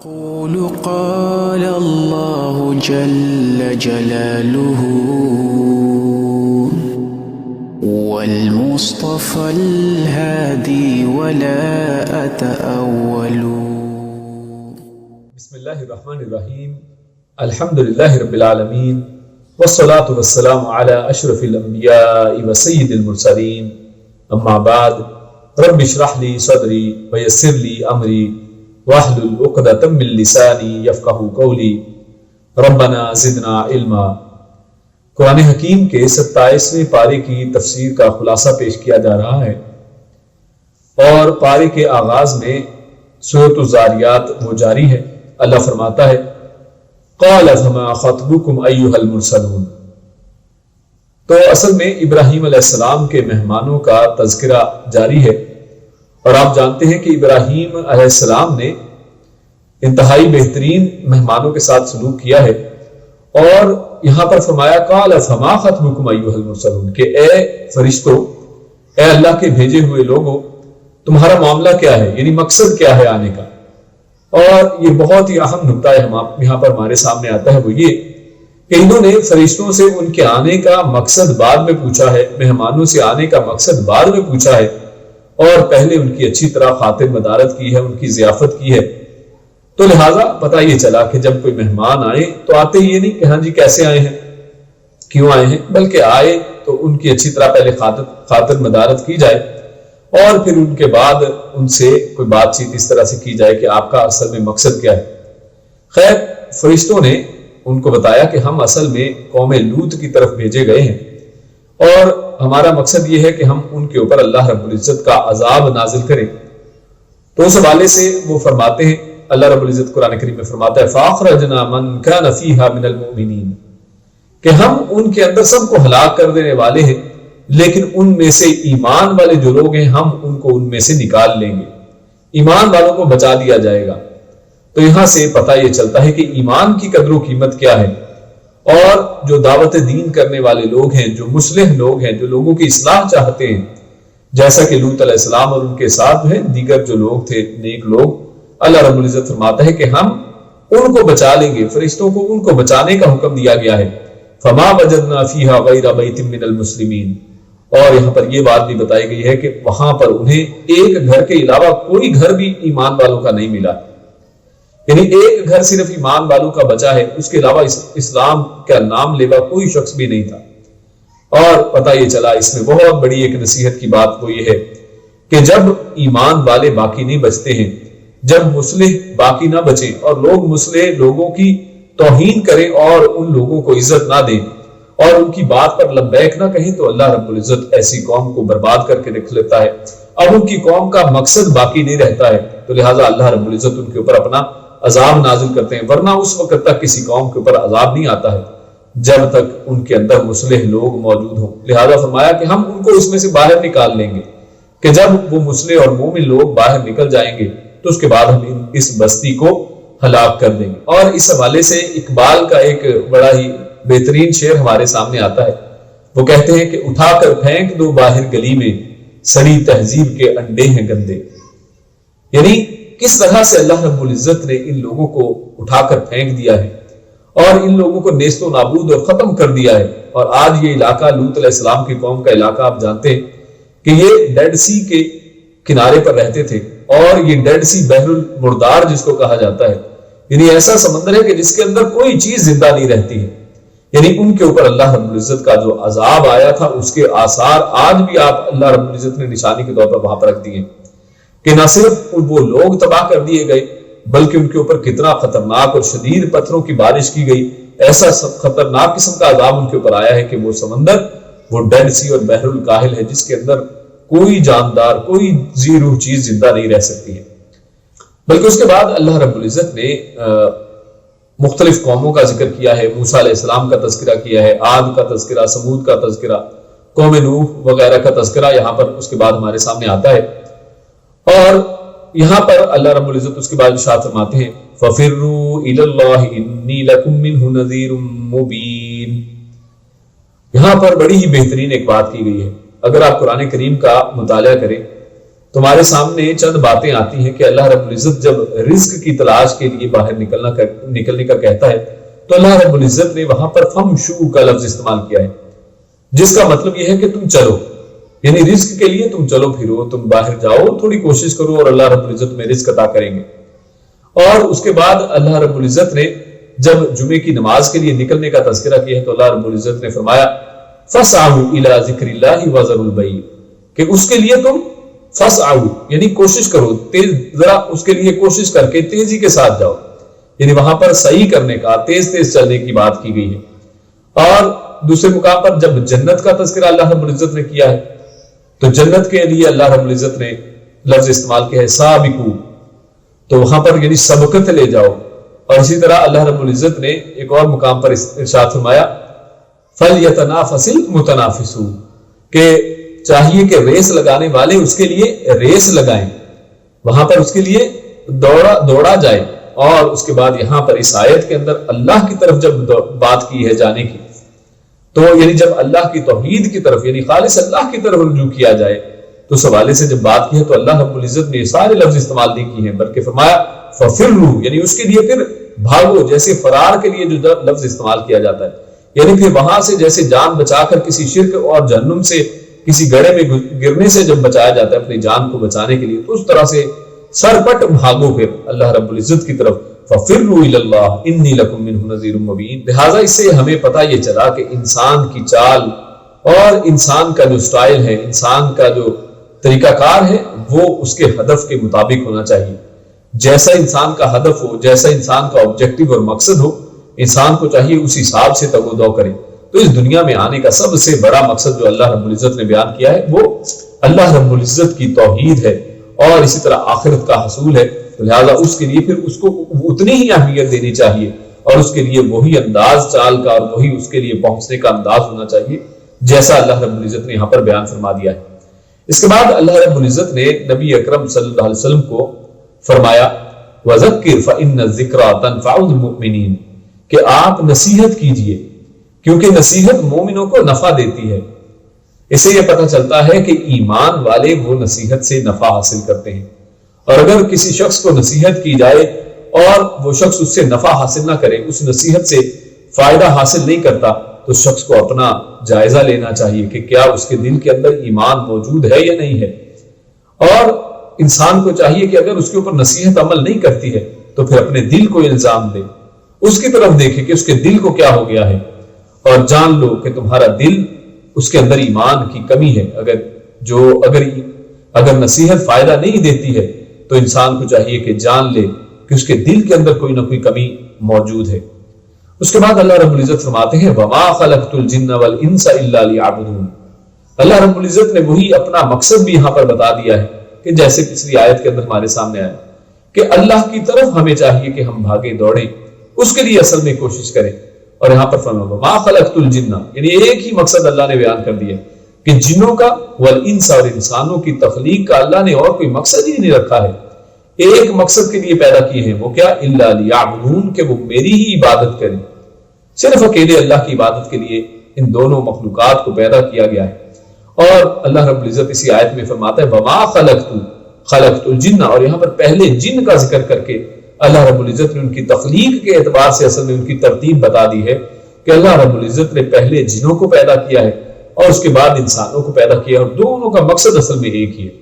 أقول قال الله جل جلاله والمصطفى الهادي ولا أتأول. بسم اللہ الرحمن الرحیم. الحمد للہ رب العالمین والصلاة والسلام علی اشرف الانبیاء وسید المرسلین. اما بعد رب اشرح لی صدری ویسر لی امری واحلل عقدۃ من لسانی یفقہوا قولی. ربنا زدنا علما. قرآن حکیم کے 27ویں پارے کی تفسیر کا خلاصہ پیش کیا جا رہا ہے، اور پارے کے آغاز میں سورۃ الذاریات وہ جاری ہے. اللہ فرماتا ہے قال فما خطبکم ایھا المرسلون. تو اصل میں ابراہیم علیہ السلام کے مہمانوں کا تذکرہ جاری ہے، اور آپ جانتے ہیں کہ ابراہیم علیہ السلام نے انتہائی بہترین مہمانوں کے ساتھ سلوک کیا ہے، اور یہاں پر فرمایا قال فما خطبکم ایھا المرسلون کہ اے فرشتوں، اے اللہ کے بھیجے ہوئے لوگوں، تمہارا معاملہ کیا ہے، یعنی مقصد کیا ہے آنے کا. اور یہ بہت ہی اہم نکتہ ہے یہاں پر ہمارے سامنے آتا ہے، وہ یہ کہ انہوں نے فرشتوں سے ان کے آنے کا مقصد بعد میں پوچھا ہے، مہمانوں سے آنے کا مقصد بعد میں پوچھا ہے، اور پہلے ان کی اچھی طرح خاطر مدارت کی ہے، ان کی ضیافت کی ہے. تو لہٰذا پتہ یہ چلا کہ جب کوئی مہمان آئے تو آتے یہ نہیں کہ ہاں جی کیسے آئے ہیں، کیوں آئے ہیں، بلکہ آئے تو ان کی اچھی طرح پہلے خاطر مدارت کی جائے، اور پھر ان کے بعد ان سے کوئی بات چیت اس طرح سے کی جائے کہ آپ کا اصل میں مقصد کیا ہے. خیر، فرشتوں نے ان کو بتایا کہ ہم اصل میں قوم لوط کی طرف بھیجے گئے ہیں، اور ہمارا مقصد یہ ہے کہ ہم ان کے اوپر اللہ رب العزت کا عذاب نازل کریں. تو اس حوالے سے وہ فرماتے ہیں، اللہ رب العزت قرآن کریم میں فرماتا ہے فَأَخْرَجْنَا مَنْ كَانَ فِيهَا مِنَ الْمُؤْمِنِينَ کہ ہم ان کے اندر سب کو ہلاک کر دینے والے ہیں، لیکن ان میں سے ایمان والے جو لوگ ہیں ہم ان کو ان میں سے نکال لیں گے، ایمان والوں کو بچا دیا جائے گا. تو یہاں سے پتہ یہ چلتا ہے کہ ایمان کی قدر و قیمت کیا ہے، اور جو دعوت دین کرنے والے لوگ ہیں، جو مصلح لوگ ہیں، جو لوگوں کی اصلاح چاہتے ہیں، جیسا کہ لوط علیہ السلام اور ان کے ساتھ ہیں دیگر جو لوگ تھے نیک لوگ، اللہ رب العزت فرماتا ہے کہ ہم ان کو بچا لیں گے. فرشتوں کو ان کو بچانے کا حکم دیا گیا ہے. فما وجدنا فیہا غیر بیت من المسلمین. اور یہاں پر یہ بات بھی بتائی گئی ہے کہ وہاں پر انہیں ایک گھر کے علاوہ کوئی گھر بھی ایمان والوں کا نہیں ملا، یعنی ایک گھر صرف ایمان والوں کا بچا ہے، اس کے علاوہ اسلام کا نام لیوا کوئی شخص بھی نہیں تھا. اور پتہ یہ چلا اس میں بہت بڑی ایک نصیحت کی بات وہ یہ ہے کہ جب ایمان والے باقی نہیں بچتے ہیں، جب مصلح باقی نہ بچیں اور لوگ مصلح لوگوں کی توہین کریں اور ان لوگوں کو عزت نہ دیں اور ان کی بات پر لبیک نہ کہیں، تو اللہ رب العزت ایسی قوم کو برباد کر کے رکھ لیتا ہے. اب ان کی قوم کا مقصد باقی نہیں رہتا ہے، تو لہٰذا اللہ رب العزت ان کے اوپر اپنا عذاب نازل کرتے ہیں. ورنہ اس وقت تک کسی قوم کے اوپر عذاب نہیں آتا ہے جب تک ان کے اندر مصلح لوگ موجود ہوں. لہٰذا فرمایا کہ ہم ان کو اس میں سے باہر نکال لیں گے، کہ جب وہ مصلح اور مومن لوگ باہر نکل جائیں گے تو اس کے بعد ہم اس بستی کو ہلاک کر دیں گے. اور اس حوالے سے اقبال کا ایک بڑا ہی بہترین شعر ہمارے سامنے آتا ہے. وہ کہتے ہیں کہ اٹھا کر پھینک دو باہر گلی میں، سڑی تہذیب کے انڈے ہیں گندے. یعنی کس طرح سے اللہ رب العزت نے ان لوگوں کو اٹھا کر پھینک دیا ہے اور ان لوگوں کو نیست و نابود اور ختم کر دیا ہے. اور آج یہ علاقہ لوط علیہ السلام کی قوم کا علاقہ آپ جانتے ہیں کہ یہ ڈیڈ سی کے کنارے پر رہتے تھے، اور یہ ڈیڈ سی بحر المردار جس کو کہا جاتا ہے، یعنی ایسا سمندر ہے کہ جس کے اندر کوئی چیز زندہ نہیں رہتی ہے. یعنی ان کے اوپر اللہ رب العزت کا جو عذاب آیا تھا اس کے آثار آج بھی آپ اللہ رب العزت نے نشانی کے طور پر وہاں پر رکھ دیے کہ نہ صرف وہ لوگ تباہ کر دیے گئے، بلکہ ان کے اوپر کتنا خطرناک اور شدید پتھروں کی بارش کی گئی. ایسا خطرناک قسم کا عذاب ان کے اوپر آیا ہے کہ وہ سمندر، وہ ڈیڈ سی اور بحر الکاہل ہے، جس کے اندر کوئی جاندار، کوئی ذی روح چیز زندہ نہیں رہ سکتی ہے. بلکہ اس کے بعد اللہ رب العزت نے مختلف قوموں کا ذکر کیا ہے. موسیٰ علیہ السلام کا تذکرہ کیا ہے، عاد کا تذکرہ، سمود کا تذکرہ، قوم نوح وغیرہ کا تذکرہ یہاں پر اس کے بعد ہمارے سامنے آتا ہے. اور یہاں پر اللہ رب العزت اس کے بعد ارشاد فرماتے ہیں فَفِرُّوا إِلَى اللَّهِ إِنِّي لَكُمْ مِنْهُ نَذِيرٌ مُبِينٌ. یہاں پر بڑی ہی بہترین ایک بات کی گئی ہے. اگر آپ قرآن کریم کا مطالعہ کریں تمہارے سامنے چند باتیں آتی ہیں کہ اللہ رب العزت جب رزق کی تلاش کے لیے باہر نکلنے کا کہتا ہے تو اللہ رب العزت نے وہاں پر فمشو کا لفظ استعمال کیا ہے، جس کا مطلب یہ ہے کہ تم چلو، یعنی رزق کے لیے تم چلو پھرو، تم باہر جاؤ، تھوڑی کوشش کرو اور اللہ رب العزت میں رزق عطا کریں گے۔ اور اس کے بعد اللہ رب العزت نے جب جمعے کی نماز کے لیے نکلنے کا تذکرہ کیا ہے تو اللہ رب العزت نے فرمایا فَاسْعَوْا إِلَىٰ ذِكْرِ اللَّهِ وَذَرُوا الْبَيْعَ، کہ اس کے لیے تم فَاسْعَوْا یعنی کوشش کرو، ذرا اس کے لیے کوشش کر کے تیزی کے ساتھ جاؤ، یعنی وہاں پر صحیح کرنے کا، تیز چلنے کی بات کی گئی ہے۔ اور دوسرے مقام پر جب جنت کا تذکرہ اللہ رب العزت نے کیا ہے تو جنت کے لیے اللہ رب العزت نے لفظ استعمال کیا ہے سابقو، تو وہاں پر یعنی سبقت لے جاؤ۔ اور اسی طرح اللہ رب العزت نے ایک اور مقام پر ارشاد فرمایا فَلْيَتَنَافَسِ الْمُتَنَافِسُونَ، کہ چاہیے کہ ریس لگانے والے اس کے لیے ریس لگائیں، وہاں پر اس کے لیے دوڑا جائے۔ اور اس کے بعد یہاں پر اس آیت کے اندر اللہ کی طرف جب بات کی ہے جانے کی، تو یعنی جب اللہ کی توحید کی طرف یعنی خالص اللہ کی طرف رجوع کیا جائے تو اس حوالے سے جب بات کی ہے تو اللہ رب العزت نے سارے لفظ استعمال نہیں کیے ہیں، بلکہ فرمایا فَفِرُّوا، یعنی اس کے لیے پھر بھاگو، جیسے فرار کے لیے جو لفظ استعمال کیا جاتا ہے، یعنی پھر وہاں سے جیسے جان بچا کر کسی شرک اور جہنم سے کسی گڑھے میں گرنے سے جب بچایا جاتا ہے اپنی جان کو بچانے کے لیے، تو اس طرح سے سرپٹ بھاگو پھر اللہ رب العزت کی طرف، فَفِرُّوا إِلَى اللَّهِ إِنِّي لَكُم مِّنْهُ نَذِيرٌ مُّبِينٌ۔ لہٰذا اس سے ہمیں پتہ یہ چلا کہ انسان کی چال اور انسان کا جو سٹائل ہے، انسان کا جو طریقہ کار ہے، وہ اس کے ہدف کے مطابق ہونا چاہیے۔ جیسا انسان کا ہدف ہو، جیسا انسان کا آبجیکٹو اور مقصد ہو، انسان کو چاہیے اسی حساب سے تگ و دو کرے۔ تو اس دنیا میں آنے کا سب سے بڑا مقصد جو اللہ رب العزت نے بیان کیا ہے وہ اللہ رب العزت کی توحید ہے اور اسی طرح آخرت کا حصول ہے، لہذا اس کے لیے پھر اس کو اتنی ہی اہمیت دینی چاہیے اور اس کے لیے وہی انداز چال کا اور وہی اس کے لیے پہنچنے کا انداز ہونا چاہیے جیسا اللہ رب العزت نے یہاں پر بیان فرما دیا ہے۔ اس کے بعد اللہ رب العزت نے نبی اکرم صلی اللہ علیہ وسلم کو فرمایا وَذَكِّرْ فَإِنَّ الذِّكْرَىٰ تَنفَعُ الْمُؤْمِنِينَ، کہ آپ نصیحت کیجئے کیونکہ نصیحت مومنوں کو نفع دیتی ہے۔ اسے یہ پتہ چلتا ہے کہ ایمان والے وہ نصیحت سے نفع حاصل کرتے ہیں، اور اگر کسی شخص کو نصیحت کی جائے اور وہ شخص اس سے نفع حاصل نہ کرے، اس نصیحت سے فائدہ حاصل نہیں کرتا، تو شخص کو اپنا جائزہ لینا چاہیے کہ کیا اس کے دل کے اندر ایمان موجود ہے یا نہیں ہے۔ اور انسان کو چاہیے کہ اگر اس کے اوپر نصیحت عمل نہیں کرتی ہے تو پھر اپنے دل کو الزام دے، اس کی طرف دیکھے کہ اس کے دل کو کیا ہو گیا ہے، اور جان لو کہ تمہارا دل اس کے اندر ایمان کی کمی ہے۔ اگر نصیحت فائدہ نہیں دیتی ہے تو انسان کو چاہیے کہ جان لے کہ اس کے دل کے اندر کوئی نہ کوئی کمی موجود ہے۔ اس کے بعد اللہ رب العزت فرماتے ہیں وَمَا خَلَقْتُ الْجِنَّ وَالْإِنسَ إِلَّا لِيَعْبُدُونَ۔ اللہ رب العزت نے وہی اپنا مقصد بھی یہاں پر بتا دیا ہے کہ جیسے پچھلی آیت کے اندر ہمارے سامنے آیا کہ اللہ کی طرف ہمیں چاہیے کہ ہم بھاگے دوڑیں، اس کے لیے اصل میں کوشش کریں۔ اور یہاں پر فرمایا وَمَا خَلَقْتُ الْجِنَّ، یعنی ایک ہی مقصد اللہ نے بیان کر دیا کہ جنوں کا والانس اور انسانوں کی تخلیق کا اللہ نے اور کوئی مقصد ہی نہیں رکھا ہے، ایک مقصد کے لیے پیدا کیے ہیں، وہ کیا الا لیعبدون، کہ وہ میری ہی عبادت کریں۔ صرف اکیلے اللہ کی عبادت کے لیے ان دونوں مخلوقات کو پیدا کیا گیا ہے۔ اور اللہ رب العزت اسی آیت میں فرماتا ہے وما خلقت الجن، اور یہاں پر پہلے جن کا ذکر کر کے اللہ رب العزت نے ان کی تخلیق کے اعتبار سے اصل میں ان کی ترتیب بتا دی ہے کہ اللہ رب العزت نے پہلے جنوں کو پیدا کیا ہے اور اس کے بعد انسانوں کو پیدا کیا، اور دونوں کا مقصد اصل میں ایک ہی ہے۔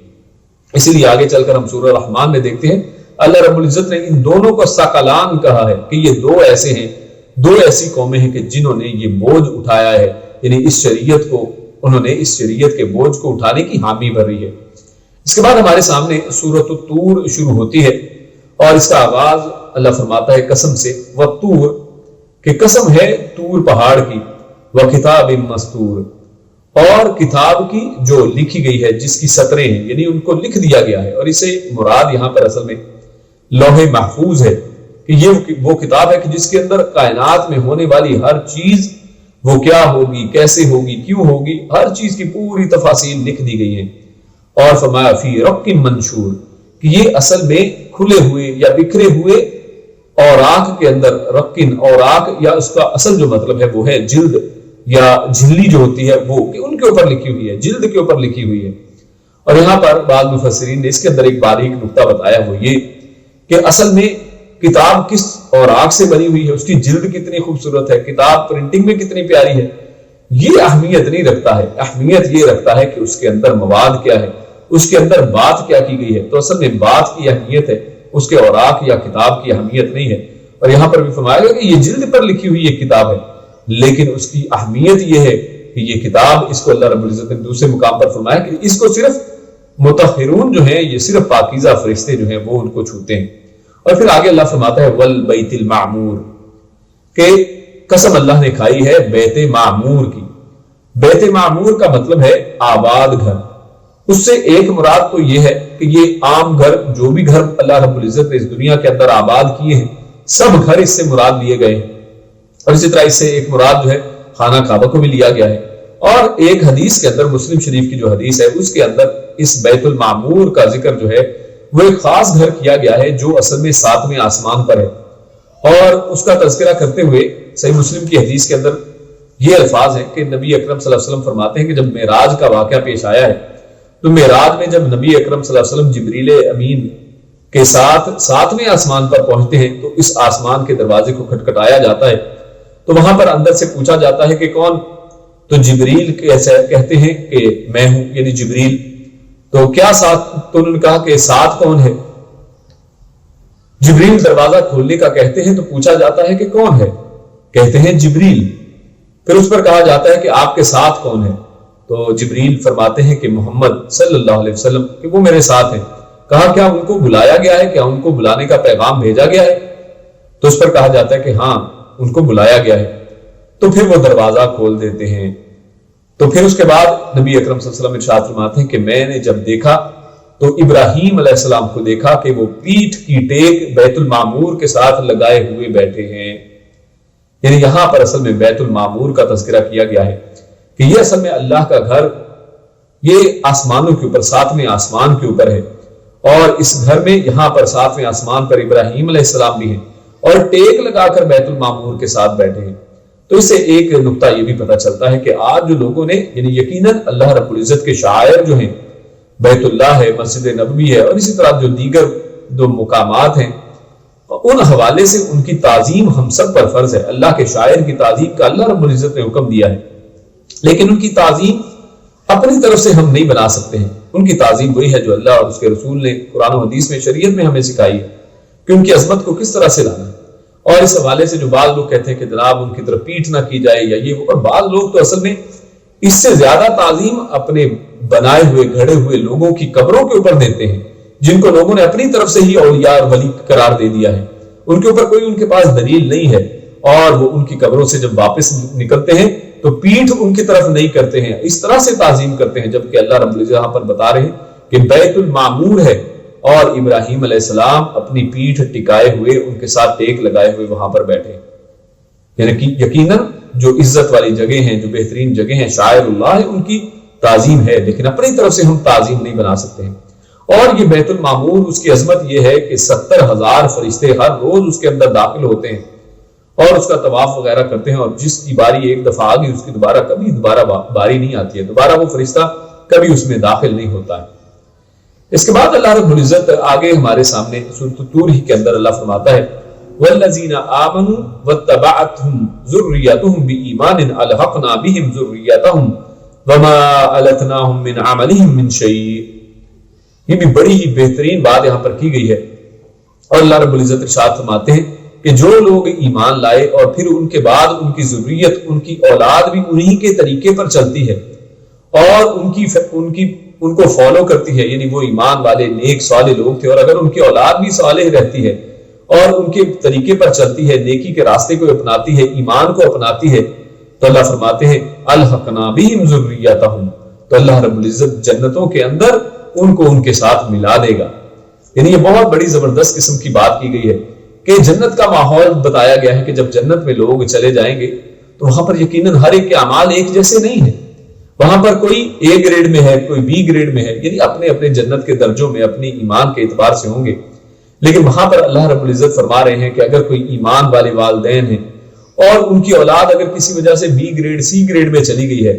اسی لیے آگے چل کر ہم سورہ رحمان میں دیکھتے ہیں اللہ رب العزت نے ان دونوں کو ثقلان کہا ہے کہ یہ دو ایسے ہیں، دو ایسی قومیں ہیں کہ جنہوں نے یہ بوجھ اٹھایا ہے، یعنی اس شریعت کو انہوں نے اس شریعت کے بوجھ کو اٹھانے کی حامی بھری ہے۔ اس کے بعد ہمارے سامنے سورۃ الطور شروع ہوتی ہے اور اس کا آغاز اللہ فرماتا ہے قسم سے، والطور، کہ قسم ہے طور پہاڑ کی، وکتاب مستور، اور کتاب کی جو لکھی گئی ہے، جس کی سطریں ہیں، یعنی ان کو لکھ دیا گیا ہے، اور اسے مراد یہاں پر اصل میں لوح محفوظ ہے کہ یہ وہ کتاب ہے کہ جس کے اندر کائنات میں ہونے والی ہر چیز وہ کیا ہوگی، کیسے ہوگی، کیوں ہوگی، ہر چیز کی پوری تفاصیل لکھ دی گئی ہیں۔ اور فرمایا فی رق منشور، کہ یہ اصل میں کھلے ہوئے یا بکھرے ہوئے اوراق کے اندر، رقن اوراق، یا اس کا اصل جو مطلب ہے وہ ہے جلد یا جھلی جو ہوتی ہے وہ، کہ ان کے اوپر لکھی ہوئی ہے، جلد کے اوپر لکھی ہوئی ہے۔ اور یہاں پر بعض مفسرین نے اس کے اندر ایک باریک نقطہ بتایا، وہ یہ کہ اصل میں کتاب کس اوراق سے بنی ہوئی ہے، اس کی جلد کتنی خوبصورت ہے، کتاب پرنٹنگ میں کتنی پیاری ہے، یہ اہمیت نہیں رکھتا ہے. اہمیت یہ رکھتا ہے کہ اس کے اندر مواد کیا ہے، اس کے اندر بات کیا کی گئی ہے. تو اصل میں بات کی اہمیت ہے، اس کے اوراق یا کتاب کی اہمیت نہیں ہے. اور یہاں پر بھی فرمایا گیا کہ یہ جلد پر لکھی ہوئی ایک کتاب ہے، لیکن اس کی اہمیت یہ ہے کہ یہ کتاب، اس کو اللہ رب العزت نے دوسرے مقام پر فرمایا کہ اس کو صرف مطہرون جو ہیں، یہ صرف پاکیزہ فرشتے جو ہیں وہ ان کو چھوتے ہیں. اور پھر آگے اللہ فرماتا ہے والبیت المعمور، کہ قسم اللہ نے کھائی ہے بیت معمور کی. بیت معمور کا مطلب ہے آباد گھر. اس سے ایک مراد تو یہ ہے کہ یہ عام گھر، جو بھی گھر اللہ رب العزت نے اس دنیا کے اندر آباد کیے ہیں، سب گھر اس سے مراد لیے گئے ہیں. اور اسی طرح اس سے ایک مراد جو ہے خانہ کعبہ کو بھی لیا گیا ہے. اور ایک حدیث کے اندر، مسلم شریف کی جو حدیث ہے اس کے اندر اس بیت المعمور کا ذکر جو ہے وہ ایک خاص گھر کیا گیا ہے جو اصل میں 7ویں آسمان پر ہے. اور اس کا تذکرہ کرتے ہوئے صحیح مسلم کی حدیث کے اندر یہ الفاظ ہیں کہ نبی اکرم صلی اللہ علیہ وسلم فرماتے ہیں کہ جب معراج کا واقعہ پیش آیا ہے تو معراج میں جب نبی اکرم صلی اللہ علیہ وسلم جبریل امین کے ساتھ 7ویں آسمان پر پہنچتے ہیں تو اس آسمان کے دروازے کو کھٹکھٹایا جاتا ہے. تو وہاں پر اندر سے پوچھا جاتا ہے کہ کون؟ تو جبریل کہتے ہیں کہ میں ہوں، یعنی جبریل. تو کیا ساتھ؟ تو انہوں نے کہا کہ ساتھ کون ہے؟ جبریل دروازہ کھولنے کا کہتے ہیں تو پوچھا جاتا ہے کہ کون ہے؟ کہتے ہیں جبریل. پھر اس پر کہا جاتا ہے کہ آپ کے ساتھ کون ہے؟ تو جبریل فرماتے ہیں کہ محمد صلی اللہ علیہ وسلم، کہ وہ میرے ساتھ ہیں. کہا کیا ان کو بلایا گیا ہے؟ کیا ان کو بلانے کا پیغام بھیجا گیا ہے؟ تو اس پر کہا جاتا ہے کہ ہاں ان کو بلایا گیا ہے. تو پھر وہ دروازہ کھول دیتے ہیں. تو پھر اس کے بعد نبی اکرم صلی اللہ علیہ وسلم ارشاد فرماتے ہیں کہ میں نے جب دیکھا تو ابراہیم علیہ السلام کو دیکھا کہ وہ پیٹھ کی ٹیک بیت المعمور کے ساتھ لگائے ہوئے بیٹھے ہیں. یعنی یہاں پر اصل میں بیت المعمور کا تذکرہ کیا گیا ہے کہ یہ اصل میں اللہ کا گھر، یہ آسمانوں کے اوپر 7ویں آسمان کے اوپر ہے. اور اس گھر میں یہاں پر 7ویں آسمان پر ابراہیم علیہ السلام بھی ہیں اور ٹیک لگا کر بیت المعمور کے ساتھ بیٹھے ہیں. تو اس سے ایک نقطہ یہ بھی پتہ چلتا ہے کہ آج جو لوگوں نے، یعنی یقیناً اللہ رب العزت کے شاعر جو ہیں، بیت اللہ ہے، مسجد نبوی ہے، اور اسی طرح جو دیگر دو مقامات ہیں، ان حوالے سے ان کی تعظیم ہم سب پر فرض ہے. اللہ کے شاعر کی تعظیم کا اللہ رب العزت نے حکم دیا ہے، لیکن ان کی تعظیم اپنی طرف سے ہم نہیں بنا سکتے ہیں. ان کی تعظیم وہی ہے جو اللہ اور اس کے رسول نے قرآن و حدیث میں، شریعت میں ہمیں سکھائی ہے کہ ان کی عظمت کو کس طرح سے لانا ہے. اور اس حوالے سے جو بعض لوگ کہتے ہیں کہ جناب ان کی طرف پیٹھ نہ کی جائے یا یہ، اور بعض لوگ تو اصل میں اس سے زیادہ تعظیم اپنے بنائے ہوئے گھڑے ہوئے لوگوں کی قبروں کے اوپر دیتے ہیں، جن کو لوگوں نے اپنی طرف سے ہی اولیاء اور ولی قرار دے دیا ہے. ان کے اوپر کوئی ان کے پاس دلیل نہیں ہے، اور وہ ان کی قبروں سے جب واپس نکلتے ہیں تو پیٹھ ان کی طرف نہیں کرتے ہیں، اس طرح سے تعظیم کرتے ہیں. جبکہ اللہ رب العزت یہاں پر بتا رہے ہیں کہ بیت المعمور ہے اور ابراہیم علیہ السلام اپنی پیٹھ ٹکائے ہوئے، ان کے ساتھ ٹیک لگائے ہوئے وہاں پر بیٹھے. یعنی کہ یقیناً جو عزت والی جگہ ہیں، جو بہترین جگہ ہیں، شاعر اللہ ہے، ان کی تعظیم ہے، لیکن اپنی طرف سے ہم تعظیم نہیں بنا سکتے ہیں. اور یہ بیت المعمور، اس کی عظمت یہ ہے کہ 70,000 فرشتے ہر روز اس کے اندر داخل ہوتے ہیں اور اس کا طواف وغیرہ کرتے ہیں. اور جس کی باری ایک دفعہ آ گئی، اس کی دوبارہ باری نہیں آتی ہے، دوبارہ وہ فرشتہ کبھی اس میں داخل نہیں ہوتا ہے. اس کے بعد اللہ رب العزت آگے ہمارے سامنے سورۃ طور ہی کے اندر اللہ فرماتا ہے والذین آمنوا واتبعتهم ذریتهم بإیمان الحقنا بهم ذریتهم وما التناهم من عملهم من شیء. یہ بھی بڑی ہی بہترین بات یہاں پر کی گئی ہے. اور اللہ رب العزت ارشاد فرماتے ہیں کہ جو لوگ ایمان لائے اور پھر ان کے بعد ان کی ذریت، ان کی اولاد بھی انہی کے طریقے پر چلتی ہے اور ان کو فالو کرتی ہے، یعنی وہ ایمان والے نیک صالح لوگ تھے، اور اگر ان کی اولاد بھی صالح رہتی ہے اور ان کے طریقے پر چلتی ہے، نیکی کے راستے کو اپناتی ہے، ایمان کو اپناتی ہے، تو اللہ فرماتے ہیں الحقنا بہم ذریتہم، تو اللہ رب العزت جنتوں کے اندر ان کو ان کے ساتھ ملا دے گا. یعنی یہ بہت بڑی زبردست قسم کی بات کی گئی ہے کہ جنت کا ماحول بتایا گیا ہے کہ جب جنت میں لوگ چلے جائیں گے تو وہاں پر یقیناً ہر ایک کے اعمال ایک جیسے نہیں ہیں. وہاں پر کوئی اے گریڈ میں ہے، کوئی بی گریڈ میں ہے، یعنی اپنے اپنے جنت کے درجوں میں اپنی ایمان کے اعتبار سے ہوں گے. لیکن وہاں پر اللہ رب العزت فرما رہے ہیں کہ اگر کوئی ایمان والے والدین ہیں اور ان کی اولاد اگر کسی وجہ سے بی گریڈ سی گریڈ میں چلی گئی ہے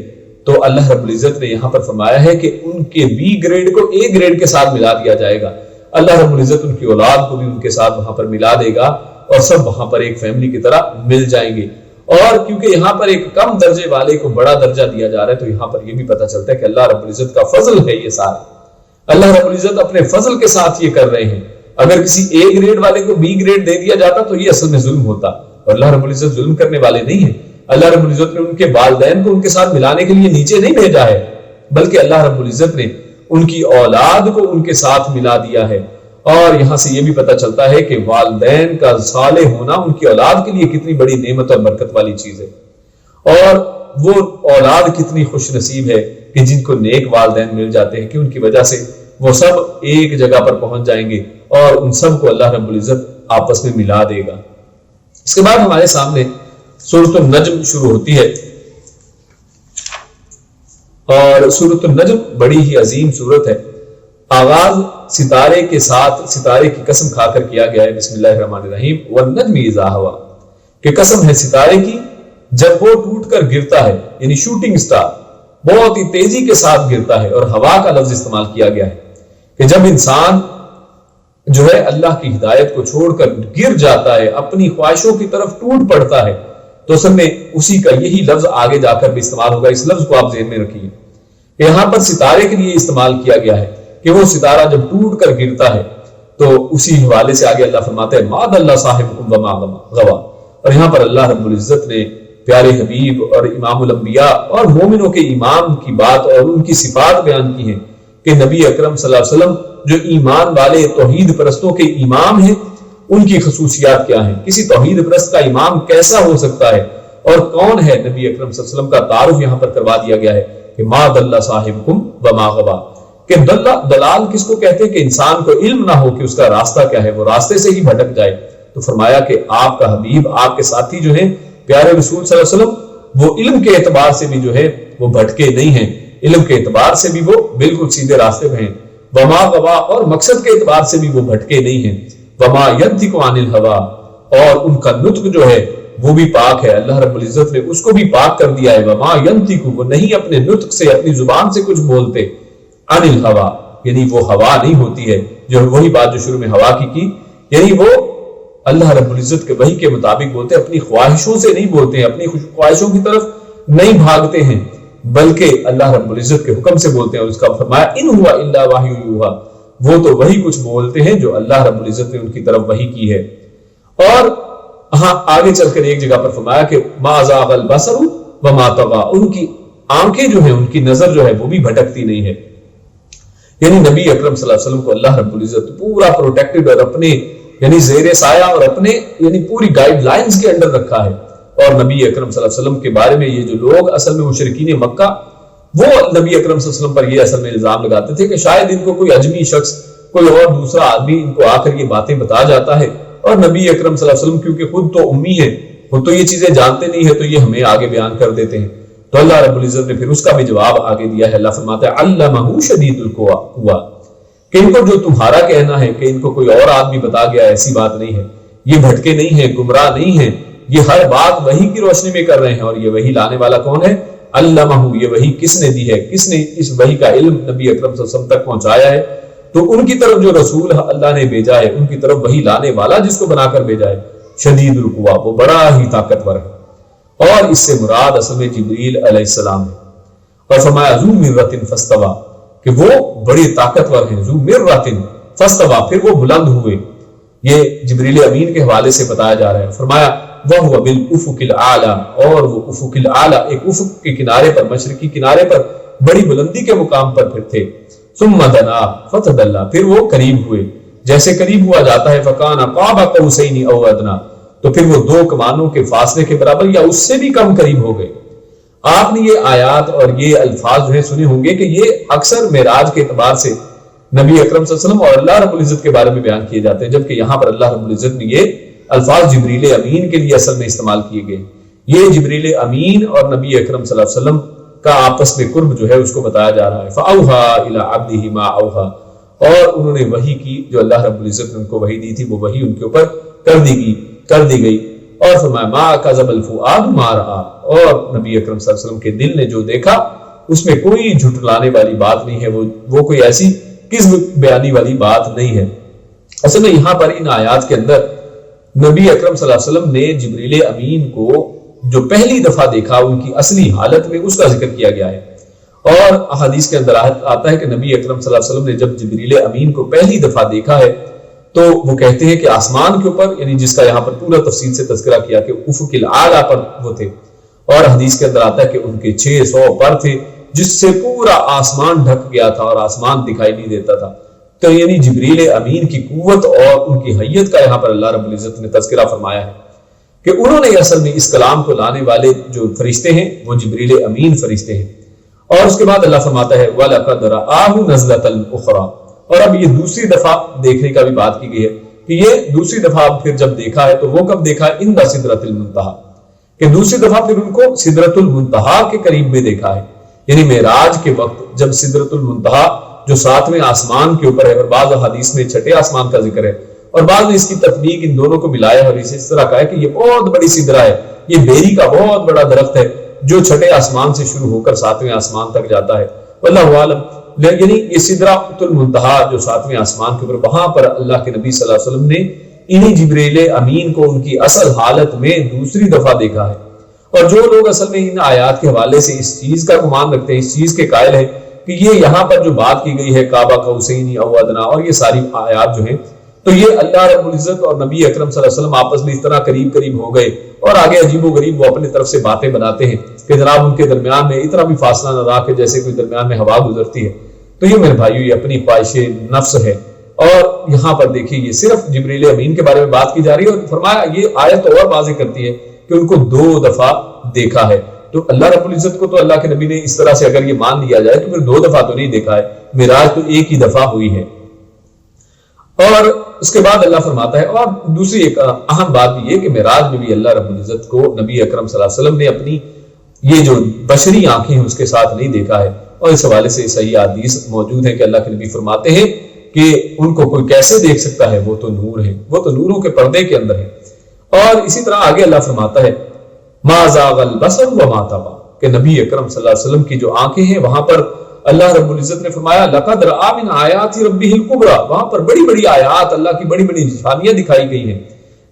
تو اللہ رب العزت نے یہاں پر فرمایا ہے کہ ان کے بی گریڈ کو اے گریڈ کے ساتھ ملا دیا جائے گا. اللہ رب العزت ان کی اولاد کو بھی ان کے ساتھ وہاں پر ملا دے گا اور سب وہاں پر ایک فیملی کی طرح مل جائیں گے. اور کیونکہ یہاں پر ایک کم درجے والے کو بڑا درجہ دیا جا رہا ہے تو یہاں پر یہ بھی پتہ چلتا ہے کہ اللہ رب العزت کا فضل ہے. یہ سارا اللہ رب العزت اپنے فضل کے ساتھ یہ کر رہے ہیں. اگر کسی اے گریڈ والے کو بی گریڈ دے دیا جاتا تو یہ اصل میں ظلم ہوتا, اور اللہ رب العزت ظلم کرنے والے نہیں ہیں. اللہ رب العزت نے ان کے والدین کو ان کے ساتھ ملانے کے لیے نیچے نہیں بھیجا ہے, بلکہ اللہ رب العزت نے ان کی اولاد کو ان کے ساتھ ملا دیا ہے. اور یہاں سے یہ بھی پتہ چلتا ہے کہ والدین کا صالح ہونا ان کی اولاد کے لیے کتنی بڑی نعمت اور برکت والی چیز ہے, اور وہ اولاد کتنی خوش نصیب ہے کہ جن کو نیک والدین مل جاتے ہیں کہ ان کی وجہ سے وہ سب ایک جگہ پر پہنچ جائیں گے اور ان سب کو اللہ رب العزت آپس میں ملا دے گا. اس کے بعد ہمارے سامنے سورۃ النجم شروع ہوتی ہے, اور سورۃ النجم بڑی ہی عظیم سورت ہے. آغاز ستارے کے ساتھ ستارے کی قسم کھا کر کیا گیا ہے. بسم اللہ الرحمن الرحیم. والنجم اذا ہوا, کہ قسم ہے ستارے کی جب وہ ٹوٹ کر گرتا ہے, یعنی شوٹنگ سٹار بہت ہی تیزی کے ساتھ گرتا ہے. اور ہوا کا لفظ استعمال کیا گیا ہے کہ جب انسان جو ہے اللہ کی ہدایت کو چھوڑ کر گر جاتا ہے, اپنی خواہشوں کی طرف ٹوٹ پڑتا ہے, تو اصل میں اسی کا یہی لفظ آگے جا کر بھی استعمال ہوگا. اس لفظ کو آپ ذہن میں رکھیے. یہاں پر ستارے کے لیے استعمال کیا گیا ہے کہ وہ ستارہ جب ٹوٹ کر گرتا ہے تو اسی حوالے سے آگے اللہ فرماتا ہے ما ضل صاحبکم وما غوی. اور یہاں پر اللہ رب العزت نے پیارے حبیب اور امام الانبیاء اور مومنوں کے امام کی بات اور ان کی صفات بیان کی ہیں کہ نبی اکرم صلی اللہ علیہ وسلم جو ایمان والے توحید پرستوں کے امام ہیں, ان کی خصوصیات کیا ہیں, کسی توحید پرست کا امام کیسا ہو سکتا ہے اور کون ہے. نبی اکرم صلی اللہ علیہ وسلم کا تعارف یہاں پر کروا دیا گیا ہے کہ ما ضل صاحبکم وما غوی, کہ دلال کس کو کہتے ہیں کہ انسان کو علم نہ ہو کہ اس کا راستہ کیا ہے, وہ راستے سے ہی بھٹک جائے. تو فرمایا کہ آپ کا حبیب, آپ کے ساتھی جو ہیں پیارے رسول صلی اللہ علیہ وسلم, وہ علم کے اعتبار سے بھی جو ہے وہ بھٹکے نہیں ہیں, علم کے اعتبار سے بھی وہ بالکل سیدھے راستے پہ ہیں. وما غوا, اور مقصد کے اعتبار سے بھی وہ بھٹکے نہیں ہیں. وما ينطق عن الهوى, اور ان کا نطق جو ہے وہ بھی پاک ہے. اللہ رب العزت نے اس کو بھی پاک کر دیا ہے. وما ينطق, وہ نہیں اپنے نطق سے, اپنی زبان سے کچھ بولتے. عن الهوى, یعنی وہ ہوا نہیں ہوتی ہے, جو وہی بات جو شروع میں ہوا کی, یعنی وہ اللہ رب العزت کے وحی کے مطابق بولتے, اپنی خواہشوں سے نہیں بولتے ہیں, اپنی خواہشوں کی طرف نہیں بھاگتے ہیں, بلکہ اللہ رب العزت کے حکم سے بولتے ہیں. اور اس کا فرمایا ان ہوا الا وحی یوحی, وہ تو وہی کچھ بولتے ہیں جو اللہ رب العزت نے ان کی طرف وحی کی ہے. اور ہاں آگے چل کر ایک جگہ پر فرمایا کہ ما زاغ البصر وما طغى, ان کی آنکھیں جو ہیں, ان کی نظر جو ہے وہ بھی بھٹکتی نہیں ہے. یعنی نبی اکرم صلی اللہ علیہ وسلم کو اللہ رب العزت پورا پروٹیکٹڈ اور اپنے یعنی زیر سایہ اور اپنے یعنی پوری گائیڈ لائنز کے انڈر رکھا ہے. اور نبی اکرم صلی اللہ علیہ وسلم کے بارے میں یہ جو لوگ اصل میں مشرکین مکہ, وہ نبی اکرم صلی اللہ علیہ وسلم پر یہ اصل میں الزام لگاتے تھے کہ شاید ان کو کوئی اجمی شخص, کوئی اور دوسرا آدمی ان کو آ کر یہ باتیں بتا جاتا ہے, اور نبی اکرم صلی اللہ علیہ وسلم کیونکہ خود تو امی ہے, وہ تو یہ چیزیں جانتے نہیں ہے, تو یہ ہمیں آگے بیان کر دیتے ہیں. تو اللہ رب العزت نے پھر اس کا بھی جواب آگے دیا ہے. اللہ فرماتا ہے علمہ شدید القویٰ, کہ ان کو جو تمہارا کہنا ہے کہ ان کو کوئی اور آدمی بتا گیا, ایسی بات نہیں ہے. یہ بھٹکے نہیں ہیں, گمراہ نہیں ہیں, یہ ہر بات وحی کی روشنی میں کر رہے ہیں. اور یہ وحی لانے والا کون ہے؟ علمہ, یہ وحی کس نے دی ہے, کس نے اس وحی کا علم نبی اکرم صلی اللہ علیہ وسلم تک پہنچایا ہے. تو ان کی طرف جو رسول اللہ نے بھیجا ہے, ان کی طرف وحی لانے والا جس کو بنا کر بھیجا ہے, شدید القویٰ, وہ بڑا ہی طاقتور ہے. اور اس سے مراد اصل میں جبریل علیہ السلام ہے. اور فرمایا ذو مرۃ فاستویٰ, کہ وہ بڑی طاقتور ہیں. ذو مرۃ فاستویٰ, پھر وہ بلند ہوئے. یہ جبریل امین کے حوالے سے بتایا جا رہا ہے. فرمایا وَهُوَ بِالْأُفُقِ الْأَعْلَى, اور وہ افق الاعلیٰ, ایک افق کے کنارے پر, مشرقی کنارے پر بڑی بلندی کے مقام پر پھر تھے. ثُمَّ دَنَا فَتَدَلَّى, پھر وہ قریب ہوئے, جیسے قریب ہوا جاتا ہے. فَكَانَ قَابَ قَوْسَيْنِ أَوْ أَدْنَىٰ, تو پھر وہ دو کمانوں کے فاصلے کے برابر یا اس سے بھی کم قریب ہو گئے. آپ نے یہ آیات اور یہ الفاظ جو ہیں سنے ہوں گے کہ یہ اکثر معراج کے اعتبار سے نبی اکرم صلی اللہ علیہ وسلم اور اللہ رب العزت کے بارے میں بیان کیے جاتے ہیں, جبکہ یہاں پر اللہ رب العزت نے یہ الفاظ جبریل امین کے لیے اصل میں استعمال کیے گئے. یہ جبریل امین اور نبی اکرم صلی اللہ علیہ وسلم کا آپس میں قرب جو ہے اس کو بتایا جا رہا ہے. فَأَوْحَىٰ إِلَىٰ عَبْدِهِ مَا أَوْحَىٰ, اور انہوں نے وحی کی جو اللہ رب العزت نے ان کو وحی دی تھی, وہ وحی ان کے اوپر کر دی گئی. اور فرمایا مَا كَذَبَ الْفُؤَادُ مَا رَأَىٰ, اور نبی اکرم صلی اللہ علیہ وسلم کے دل نے جو دیکھا اس میں کوئی جھٹلانے والی بات نہیں ہے، وہ کوئی ایسی کذب بیانی والی بات نہیں ہے۔ اصل میں یہاں پر ان آیات کے اندر نبی اکرم صلی اللہ علیہ وسلم نے جبریل امین کو جو پہلی دفعہ دیکھا ان کی اصلی حالت میں، اس کا ذکر کیا گیا ہے۔ اور احادیث کے اندر آتا ہے کہ نبی اکرم صلی اللہ علیہ وسلم نے جب جبریل امین کو پہلی دفعہ دیکھا ہے تو وہ کہتے ہیں کہ آسمان کے اوپر، یعنی جس کا یہاں پر پورا تفصیل سے تذکرہ کیا کہ افق الاعلی پر وہ تھے، اور حدیث کے اندر آتا ہے کہ ان کے 600 پر تھے جس سے پورا آسمان ڈھک گیا تھا اور آسمان دکھائی نہیں دیتا تھا۔ تو یعنی جبریل امین کی قوت اور ان کی حیت کا یہاں پر اللہ رب العزت نے تذکرہ فرمایا ہے کہ انہوں نے اصل میں اس کلام کو لانے والے جو فرشتے ہیں وہ جبریل امین فرشتے ہیں۔ اور اس کے بعد اللہ فرماتا ہے وَلَقَدْ رَآهُ نَزْلَةً أُخْرَى، اور اب یہ دوسری دفعہ دیکھنے کا بھی بات کی گئی ہے کہ یہ دوسری دفعہ پھر جب دیکھا ہے تو وہ کب دیکھا ہے؟ عند سدرۃ المنتہا، کہ دوسری دفعہ پھر ان کو سدرۃ المنتہا کے قریب میں دیکھا ہے، یعنی معراج کے وقت جب سدرۃ المنتہا جو 7ویں آسمان کے اوپر ہے، اور بعض حدیث میں 6 آسمان کا ذکر ہے، اور بعض نے اس کی تطبیق ان دونوں کو ملایا اور اس طرح کہا ہے کہ یہ بہت بڑی سدرہ ہے، یہ بیری کا بہت بڑا درخت ہے جو 6 آسمان سے شروع ہو کر 7ویں آسمان تک جاتا ہے، واللہ عالم۔ یعنی یہ سدرۃ المنتہا جو 7ویں آسمان کے اوپر، وہاں پر اللہ کے نبی صلی اللہ علیہ وسلم نے انہی جبریل امین کو ان کی اصل حالت میں دوسری دفعہ دیکھا ہے۔ اور جو لوگ اصل میں ان آیات کے حوالے سے اس چیز کا گمان رکھتے ہیں، اس چیز کے قائل ہیں کہ یہ یہاں پر جو بات کی گئی ہے کعبہ قوسین او ادنا اور یہ ساری آیات جو ہیں، تو یہ اللہ رب العزت اور نبی اکرم صلی اللہ علیہ وسلم آپس میں اس طرح قریب ہو گئے، اور آگے عجیب و غریب وہ اپنے طرف سے باتیں بناتے ہیں کہ جناب ان کے درمیان میں اتنا بھی فاصلہ نہ رہا کہ جیسے کوئی درمیان میں ہوا گزرتی ہے۔ تو یہ میرے بھائیو یہ اپنی خواہش نفس ہے، اور یہاں پر دیکھیے یہ صرف جبریل امین کے بارے میں بات کی جا رہی ہے، اور فرمایا یہ آیت اور واضح کرتی ہے کہ ان کو 2 دفعہ دیکھا ہے۔ تو اللہ رب العزت کو تو اللہ کے نبی نے اس طرح سے اگر یہ مان لیا جائے تو پھر 2 دفعہ تو نہیں دیکھا ہے، معراج تو ایک ہی دفعہ ہوئی ہے۔ اور اس کے بعد اللہ فرماتا ہے، اور دوسری ایک اہم بات بھی یہ کہ معراج میں بھی اللہ رب العزت کو نبی اکرم صلی اللہ علیہ وسلم نے اپنی یہ جو بشری آنکھیں ہیں اس کے ساتھ نہیں دیکھا ہے، اور اس حوالے سے صحیح حدیث موجود ہے کہ اللہ کے نبی فرماتے ہیں کہ ان کو کوئی کیسے دیکھ سکتا ہے، وہ تو نور ہے، وہ تو نوروں کے پردے کے اندر ہے۔ اور اسی طرح آگے اللہ فرماتا ہے ما زاغ البصر وما طغى، کہ نبی اکرم صلی اللہ علیہ وسلم کی جو آنکھیں ہیں وہاں پر اللہ رب العزت نے فرمایا لقد رأى من آیات ربه الکبریٰ، وہاں پر بڑی بڑی آیات، اللہ کی بڑی بڑی نشانیاں دکھائی گئی ہیں،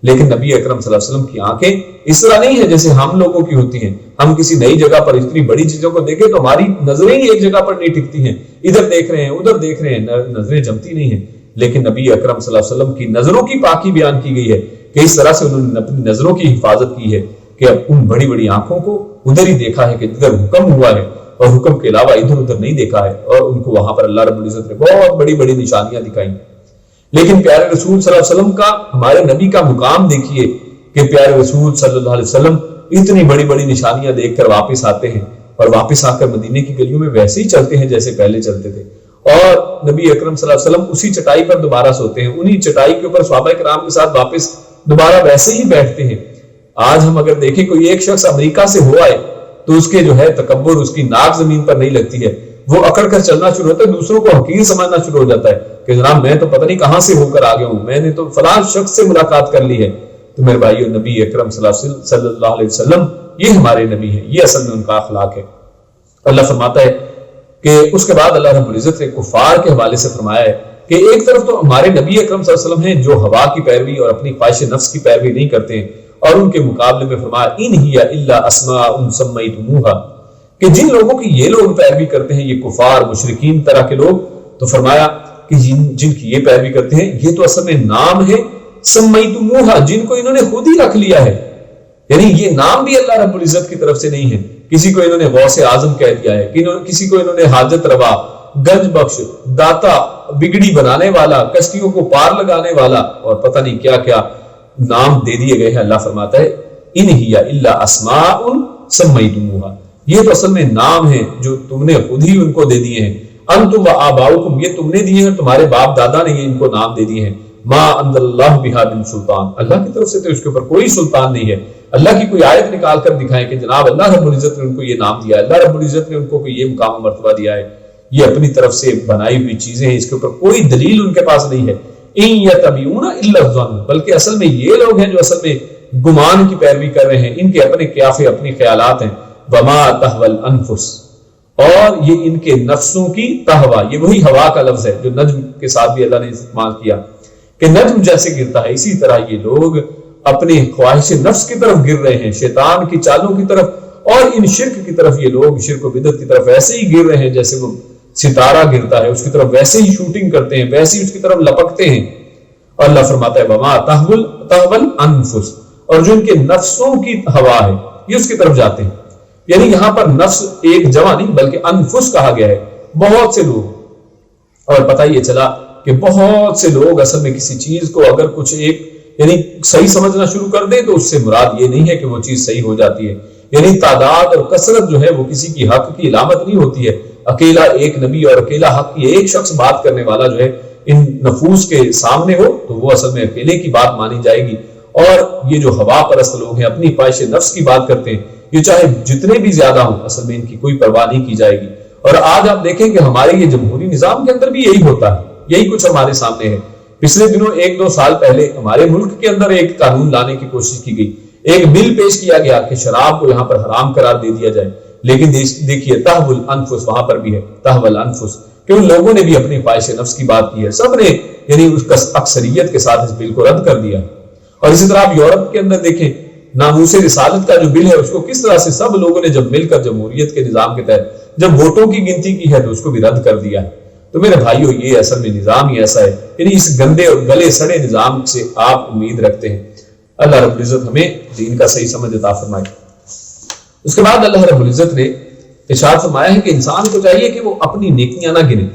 لیکن نبی اکرم صلی اللہ علیہ وسلم کی آنکھیں اس طرح نہیں ہے جیسے ہم لوگوں کی ہوتی ہیں۔ ہم کسی نئی جگہ پر اتنی بڑی چیزوں کو دیکھیں تو ہماری نظریں ہی ایک جگہ پر نہیں ٹکتی ہیں، ادھر دیکھ رہے ہیں ادھر دیکھ رہے ہیں، نظریں جمتی نہیں ہیں۔ لیکن نبی اکرم صلی اللہ علیہ وسلم کی نظروں کی پاکی بیان کی گئی ہے کہ اس طرح سے انہوں نے اپنی نظروں کی حفاظت کی ہے کہ اب ان بڑی بڑی آنکھوں کو ادھر ہی دیکھا ہے کہ جدھر حکم ہوا ہے، اور حکم کے علاوہ ادھر ادھر نہیں دیکھا ہے، اور ان کو وہاں پر اللہ رب العزت نے بہت بڑی بڑی نشانیاں دکھائیں۔ لیکن پیارے رسول صلی اللہ علیہ وسلم کا، ہمارے نبی کا مقام دیکھیے کہ پیارے رسول صلی اللہ علیہ وسلم اتنی بڑی بڑی نشانیاں دیکھ کر واپس آتے ہیں، اور واپس آ کر مدینے کی گلیوں میں ویسے ہی چلتے ہیں جیسے پہلے چلتے تھے، اور نبی اکرم صلی اللہ علیہ وسلم اسی چٹائی پر دوبارہ سوتے ہیں، انہی چٹائی کے اوپر صحابہ کرام کے ساتھ واپس دوبارہ ویسے ہی بیٹھتے ہیں۔ آج ہم اگر دیکھیں کوئی ایک شخص امریکہ سے ہوا ہے تو اس کے جو ہے تکبر، اس کی ناک زمین پر نہیں لگتی ہے، وہ اکڑ کر چلنا شروع ہوتا ہے، دوسروں کو حقیر سمجھنا شروع ہو جاتا ہے کہ جناب میں تو پتہ نہیں کہاں سے ہو کر آ گیا ہوں، میں نے تو فلاں شخص سے ملاقات کر لی ہے۔ تو میرے بھائیو نبی اکرم صلی اللہ علیہ وسلم یہ ہمارے نبی ہیں، یہ اصل میں ان کا اخلاق ہے۔ اللہ فرماتا ہے کہ اس کے بعد اللہ رب العزت نے کفار کے حوالے سے فرمایا ہے کہ ایک طرف تو ہمارے نبی اکرم صلی اللہ علیہ وسلم ہیں جو ہوا کی پیروی اور اپنی خواہش نفس کی پیروی نہیں کرتے ہیں، اور ان کے مقابلے میں فرمایا ان ہی الا اسماء سمیتموہا، کہ جن لوگوں کی یہ لوگ پیروی کرتے ہیں، یہ کفار مشرکین طرح کے لوگ، تو فرمایا کہ جن کی یہ پیروی کرتے ہیں یہ تو اصل میں نام ہے سمیتموہا، جن کو انہوں نے خود ہی رکھ لیا ہے، یعنی یہ نام بھی اللہ رب العزت کی طرف سے نہیں ہے۔ کسی کو انہوں نے غوث اعظم کہہ دیا ہے، کسی کو انہوں نے حاجت روا، گنج بخش، داتا، بگڑی بنانے والا، کشتیوں کو پار لگانے والا، اور پتہ نہیں کیا کیا نام دے دیے گئے ہیں۔ اللہ فرماتا ہے ان ہی الا اسماء سمیتموہا، یہ تو اصل میں نام ہیں جو تم نے خود ہی ان کو دے دیے ہیں، انتم و آباؤکم، یہ تم نے دیے ہیں، تمہارے باپ دادا نے ان کو نام دے دیے ہیں، ما انزل اللہ بہا من سلطان، اللہ کی طرف سے تو اس کے اوپر کوئی سلطان نہیں ہے۔ اللہ کی کوئی آیت نکال کر دکھائیں کہ جناب اللہ رب العزت نے ان کو یہ نام دیا ہے، اللہ رب العزت نے ان کو یہ مقام و مرتبہ دیا ہے، یہ اپنی طرف سے بنائی ہوئی چیزیں ہیں، اس کے اوپر کوئی دلیل ان کے پاس نہیں ہے۔ ان یتبعون الا الظن، بلکہ اصل میں یہ لوگ ہیں جو اصل میں گمان کی پیروی کر رہے ہیں، ان کے اپنے قیافے، اپنی خیالات ہیں۔ وما تهوى الانفس، اور یہ ان کے نفسوں کی تہوا، یہ وہی ہوا کا لفظ ہے جو نجم کے ساتھ بھی اللہ نے استعمال کیا کہ نجم جیسے گرتا ہے، اسی طرح یہ لوگ اپنے خواہش نفس کی طرف گر رہے ہیں، شیطان کی چالوں کی طرف، اور ان شرک کی طرف یہ لوگ شرک و بدعت کی طرف ایسے ہی گر رہے ہیں جیسے وہ ستارہ گرتا ہے، اس کی طرف ویسے ہی شوٹنگ کرتے ہیں، ویسے ہی اس کی طرف لپکتے ہیں۔ اور اللہ فرماتا ہے وما تہول انفس، اور جو ان کے نفسوں کی ہوا ہے یہ اس کی طرف جاتے ہیں، یعنی یہاں پر نفس ایک جمع نہیں بلکہ انفس کہا گیا ہے، بہت سے لوگ۔ اور پتہ یہ چلا کہ بہت سے لوگ اصل میں کسی چیز کو اگر کچھ ایک یعنی صحیح سمجھنا شروع کر دیں تو اس سے مراد یہ نہیں ہے کہ وہ چیز صحیح ہو جاتی ہے، یعنی تعداد اور کثرت جو ہے وہ کسی کی حق کی علامت نہیں ہوتی ہے۔ اکیلا ایک نبی اور اکیلا حق کی ایک شخص بات کرنے والا جو ہے ان نفوس کے سامنے ہو تو وہ اصل میں اکیلے کی بات مانی جائے گی، اور یہ جو ہوا پرست لوگ ہیں اپنی خواہش نفس کی بات کرتے ہیں، یہ چاہے جتنے بھی زیادہ ہوں اصل میں ان کی کوئی پرواہ نہیں کی جائے گی۔ اور آج آپ دیکھیں کہ ہمارے یہ جمہوری نظام کے اندر بھی یہی ہوتا ہے، یہی کچھ ہمارے سامنے ہے۔ پچھلے دنوں 1-2 سال پہلے ہمارے ملک کے اندر ایک قانون لانے کی کوشش کی گئی، ایک بل پیش کیا گیا کہ شراب کو یہاں پر حرام قرار دے دیا جائے، لیکن دیکھیے تہول انفس وہاں پر بھی ہے، تہول انفس، کہ ان لوگوں نے بھی اپنی خواہش نفس کی بات کی ہے، سب نے یعنی اس کا اکثریت کے ساتھ اس بل کو رد کر دیا۔ اور اسی طرح آپ یورپ کے اندر دیکھیں ناموس رسالت کا جو بل ہے اس کو کس طرح سے سب لوگوں نے جب مل کر جمہوریت کے نظام کے تحت جب ووٹوں کی گنتی کی ہے تو اس کو بھی رد کر دیا ہے۔ تو میرے بھائیو یہ اصل میں نظام ہی ایسا ہے، یعنی اس گندے اور گلے سڑے نظام سے آپ امید رکھتے ہیں۔ اللہ رب العزت ہمیں دین کا صحیح سمجھ عطا فرمائے۔ اس کے بعد اللہ رب العزت نے ارشاد فرمایا ہے کہ انسان کو چاہیے کہ وہ اپنی نیکیاں نہ گنے،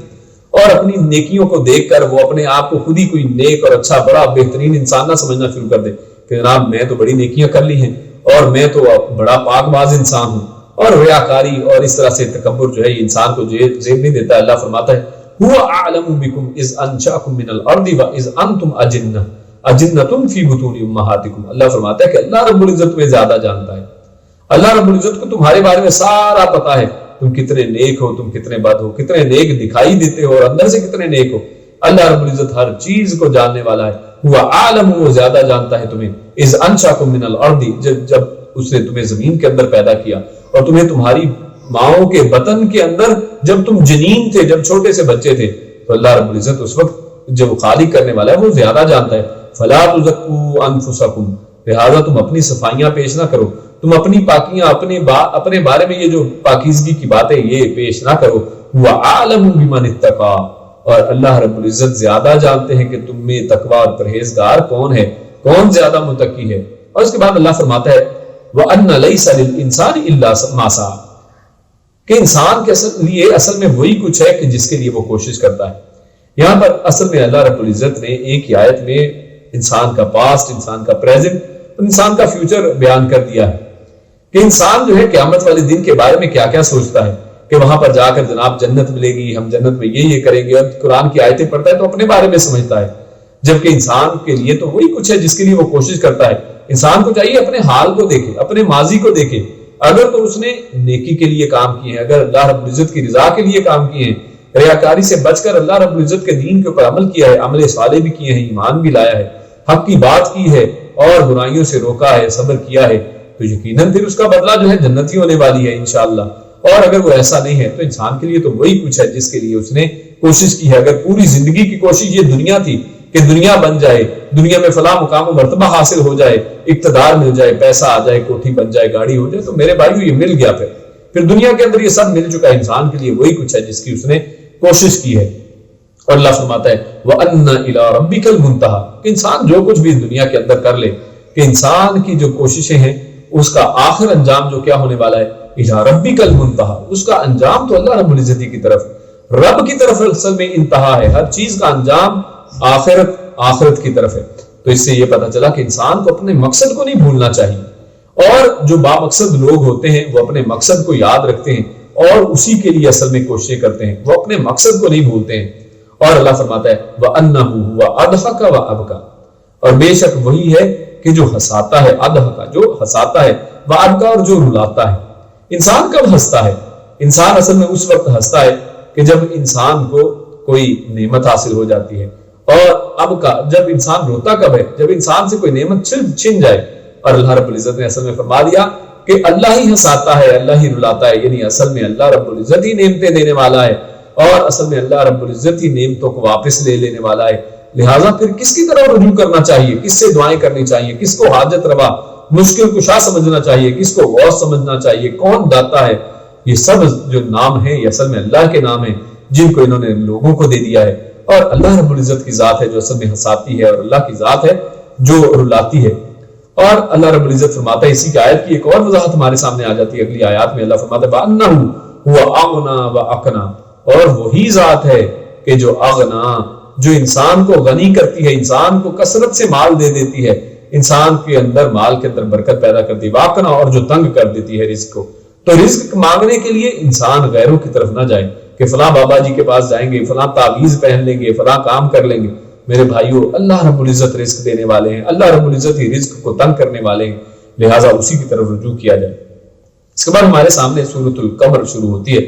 اور اپنی نیکیوں کو دیکھ کر وہ اپنے آپ کو خود ہی کوئی نیک اور اچھا بڑا بہترین انسان نہ سمجھنا شروع کر دے کہ جناب میں تو بڑی نیکیاں کر لی ہیں اور میں تو بڑا پاک باز انسان ہوں، اور ریاکاری اور اس طرح سے تکبر جو ہے یہ انسان کو زیب نہیں دیتا۔ اللہ فرماتا ہے هو اعلم بكم اذ انشاكم من الارض واذ انتم اجنة في بطون امهاتكم۔ اللہ فرماتا ہے کہ اللہ رب العزت تمہیں زیادہ جانتا ہے، اللہ رب العزت کو تمہارے بارے میں سارا پتا ہے، تم کتنے نیک ہو، تم کتنے بد ہو، کتنے نیک دکھائی دیتے ہو اور اندر سے کتنے نیک ہو۔ اللہ رب العزت ہر چیز کو جاننے والا ہے۔ وہ عالم، وہ زیادہ جانتا ہے تمہیں، اذ انشاکم من الارض، جب اس نے تمہیں زمین کے اندر پیدا کیا اور تمہیں تمہاری ماؤں کے بطن کے اندر جب تم جنین تھے، جب چھوٹے سے بچے تھے، تو اللہ رب العزت اس وقت جو خالق کرنے والا ہے وہ زیادہ جانتا ہے۔ فلا تزکوا انفسکم، لہذا تم اپنی صفائیاں پیش نہ کرو، تم اپنی پاکیاں اپنے بارے میں یہ جو پاکیزگی کی باتیں یہ پیش نہ کرو۔ وَأَعْلَمُ بِمَنِ اتَّقَىٰ، اور اللہ رب العزت زیادہ جانتے ہیں کہ تم میں تقویٰ اور پرہیزگار کون ہے، کون زیادہ متقی ہے۔ اور اس کے بعد اللہ فرماتا ہے وَأَنَّ لَيْسَ لِلْإِنسَانِ إِلَّا مَا سَعَىٰ، کہ انسان کے لیے اصل میں وہی کچھ ہے کہ جس کے لیے وہ کوشش کرتا ہے۔ یہاں پر اصل میں اللہ رب العزت نے ایک ہی آیت میں انسان کا پاسٹ، انسان کا پریزنٹ، انسان کا فیوچر بیان کر دیا ہے کہ انسان جو ہے قیامت والے دن کے بارے میں کیا کیا سوچتا ہے کہ وہاں پر جا کر جناب جنت ملے گی، ہم جنت میں یہ کریں گے، اور قرآن کی آیتیں پڑھتا ہے تو اپنے بارے میں سمجھتا ہے، جبکہ انسان کے لیے تو وہی کچھ ہے جس کے لیے وہ کوشش کرتا ہے۔ انسان کو چاہیے اپنے حال کو دیکھے، اپنے ماضی کو دیکھے، اگر تو اس نے نیکی کے لیے کام کیے ہیں، اگر اللہ رب العزت کی رضا کے لیے کام کیے ہیں، ریاکاری سے بچ کر اللہ رب العزت کے دین کے اوپر عمل کیا ہے، عمل صالح بھی کیے ہیں، ایمان بھی لایا ہے، حق کی بات کی ہے اور برائیوں سے روکا ہے، صبر کیا ہے، تو یقیناً پھر اس کا بدلہ جو ہے جنتی ہونے والی ہے انشاءاللہ۔ اور اگر وہ ایسا نہیں ہے تو انسان کے لیے تو وہی کچھ ہے جس کے لیے اس نے کوشش کی ہے۔ اگر پوری زندگی کی کوشش یہ دنیا تھی کہ دنیا بن جائے، دنیا میں فلاں مقام و مرتبہ حاصل ہو جائے، اقتدار مل جائے، پیسہ آ جائے، کوٹھی بن جائے، گاڑی ہو جائے، تو میرے بھائیو یہ مل گیا، پھر دنیا کے اندر یہ سب مل چکا ہے، انسان کے لیے وہی کچھ ہے جس کی اس نے کوشش کی ہے۔ اور اللہ فرماتا ہے وَأَنَّ إِلَىٰ رَبِّكَ الْمُنتَهَىٰ، کہ انسان جو کچھ بھی دنیا کے اندر کر لے، کہ انسان کی جو کوششیں ہیں اس کا آخر انجام جو کیا ہونے والا ہے، إِلَىٰ رَبِّكَ الْمُنتَهَىٰ، اس کا انجام تو اللہ رب العزت کی طرف، رب کی طرف اصل میں انتہا ہے، ہر چیز کا انجام آخرت کی طرف ہے۔ تو اس سے یہ پتہ چلا کہ انسان کو اپنے مقصد کو نہیں بھولنا چاہیے، اور جو با مقصد لوگ ہوتے ہیں وہ اپنے مقصد کو یاد رکھتے ہیں اور اسی کے لیے اصل میں کوششیں کرتے ہیں، وہ اپنے مقصد کو نہیں بھولتے ہیں۔ اور اللہ فرماتا ہے وَأَنَّهُ هُوَ أَضْحَكَ وَأَبْكَىٰ، اور بے شک وہی ہے کہ جو ہنساتا ہے، اضحک جو ہنساتا ہے، وَأَبْكَىٰ اور جو رلاتا ہے۔ انسان کب ہنستا ہے؟ انسان اصل میں اس وقت ہنستا ہے کہ جب انسان کو کوئی نعمت حاصل ہو جاتی ہے، اور اب کا جب انسان روتا کب ہے؟ جب انسان سے کوئی نعمت چھن جائے۔ اور اللہ رب العزت نے اصل میں فرما دیا کہ اللہ ہی ہنساتا ہے، اللہ ہی رلاتا ہے، یعنی اصل میں اللہ رب العزت ہی نعمتیں دینے والا ہے، اور اصل میں اللہ رب العزت ہی نعمتوں کو واپس لے لینے والا ہے۔ لہٰذا پھر کس کی طرف رجوع کرنا چاہیے، کس سے دعائیں کرنی چاہیے، کس کو حاجت روا مشکل کشا سمجھنا چاہیے، کس کو غوث سمجھنا چاہیے، کون داتا ہے؟ یہ سب جو نام ہیں یہ اصل میں اللہ کے نام ہیں جن کو انہوں نے لوگوں کو دے دیا ہے، اور اللہ رب العزت کی ذات ہے جو اصل میں ہنساتی ہے، اور اللہ کی ذات ہے جو رلاتی ہے۔ اور اللہ رب العزت فرماتا ہے، اسی کی آیت کی ایک اور وضاحت ہمارے سامنے آ جاتی ہے اگلی آیات میں، اللہ فرماتا ہے وَأَنَّهُ هُوَ أَغْنَى وَأَقْنَى، اور وہی ذات ہے کہ جو اغنا، جو انسان کو غنی کرتی ہے، انسان کو کثرت سے مال دے دیتی ہے، انسان کے اندر مال کے اندر برکت پیدا کرتی ہے، واقنا، اور جو تنگ کر دیتی ہے رزق کو۔ تو رزق مانگنے کے لیے انسان غیروں کی طرف نہ جائے کہ فلاں بابا جی کے پاس جائیں گے، فلاں تعویذ پہن لیں گے، فلاں کام کر لیں گے۔ میرے بھائیو، اللہ رب العزت رزق دینے والے ہیں، اللہ رب العزت ہی رزق کو تنگ کرنے والے ہیں، لہٰذا اسی کی طرف رجوع کیا جائے۔ اس کے بعد ہمارے سامنے سورۃ القمر شروع ہوتی ہے،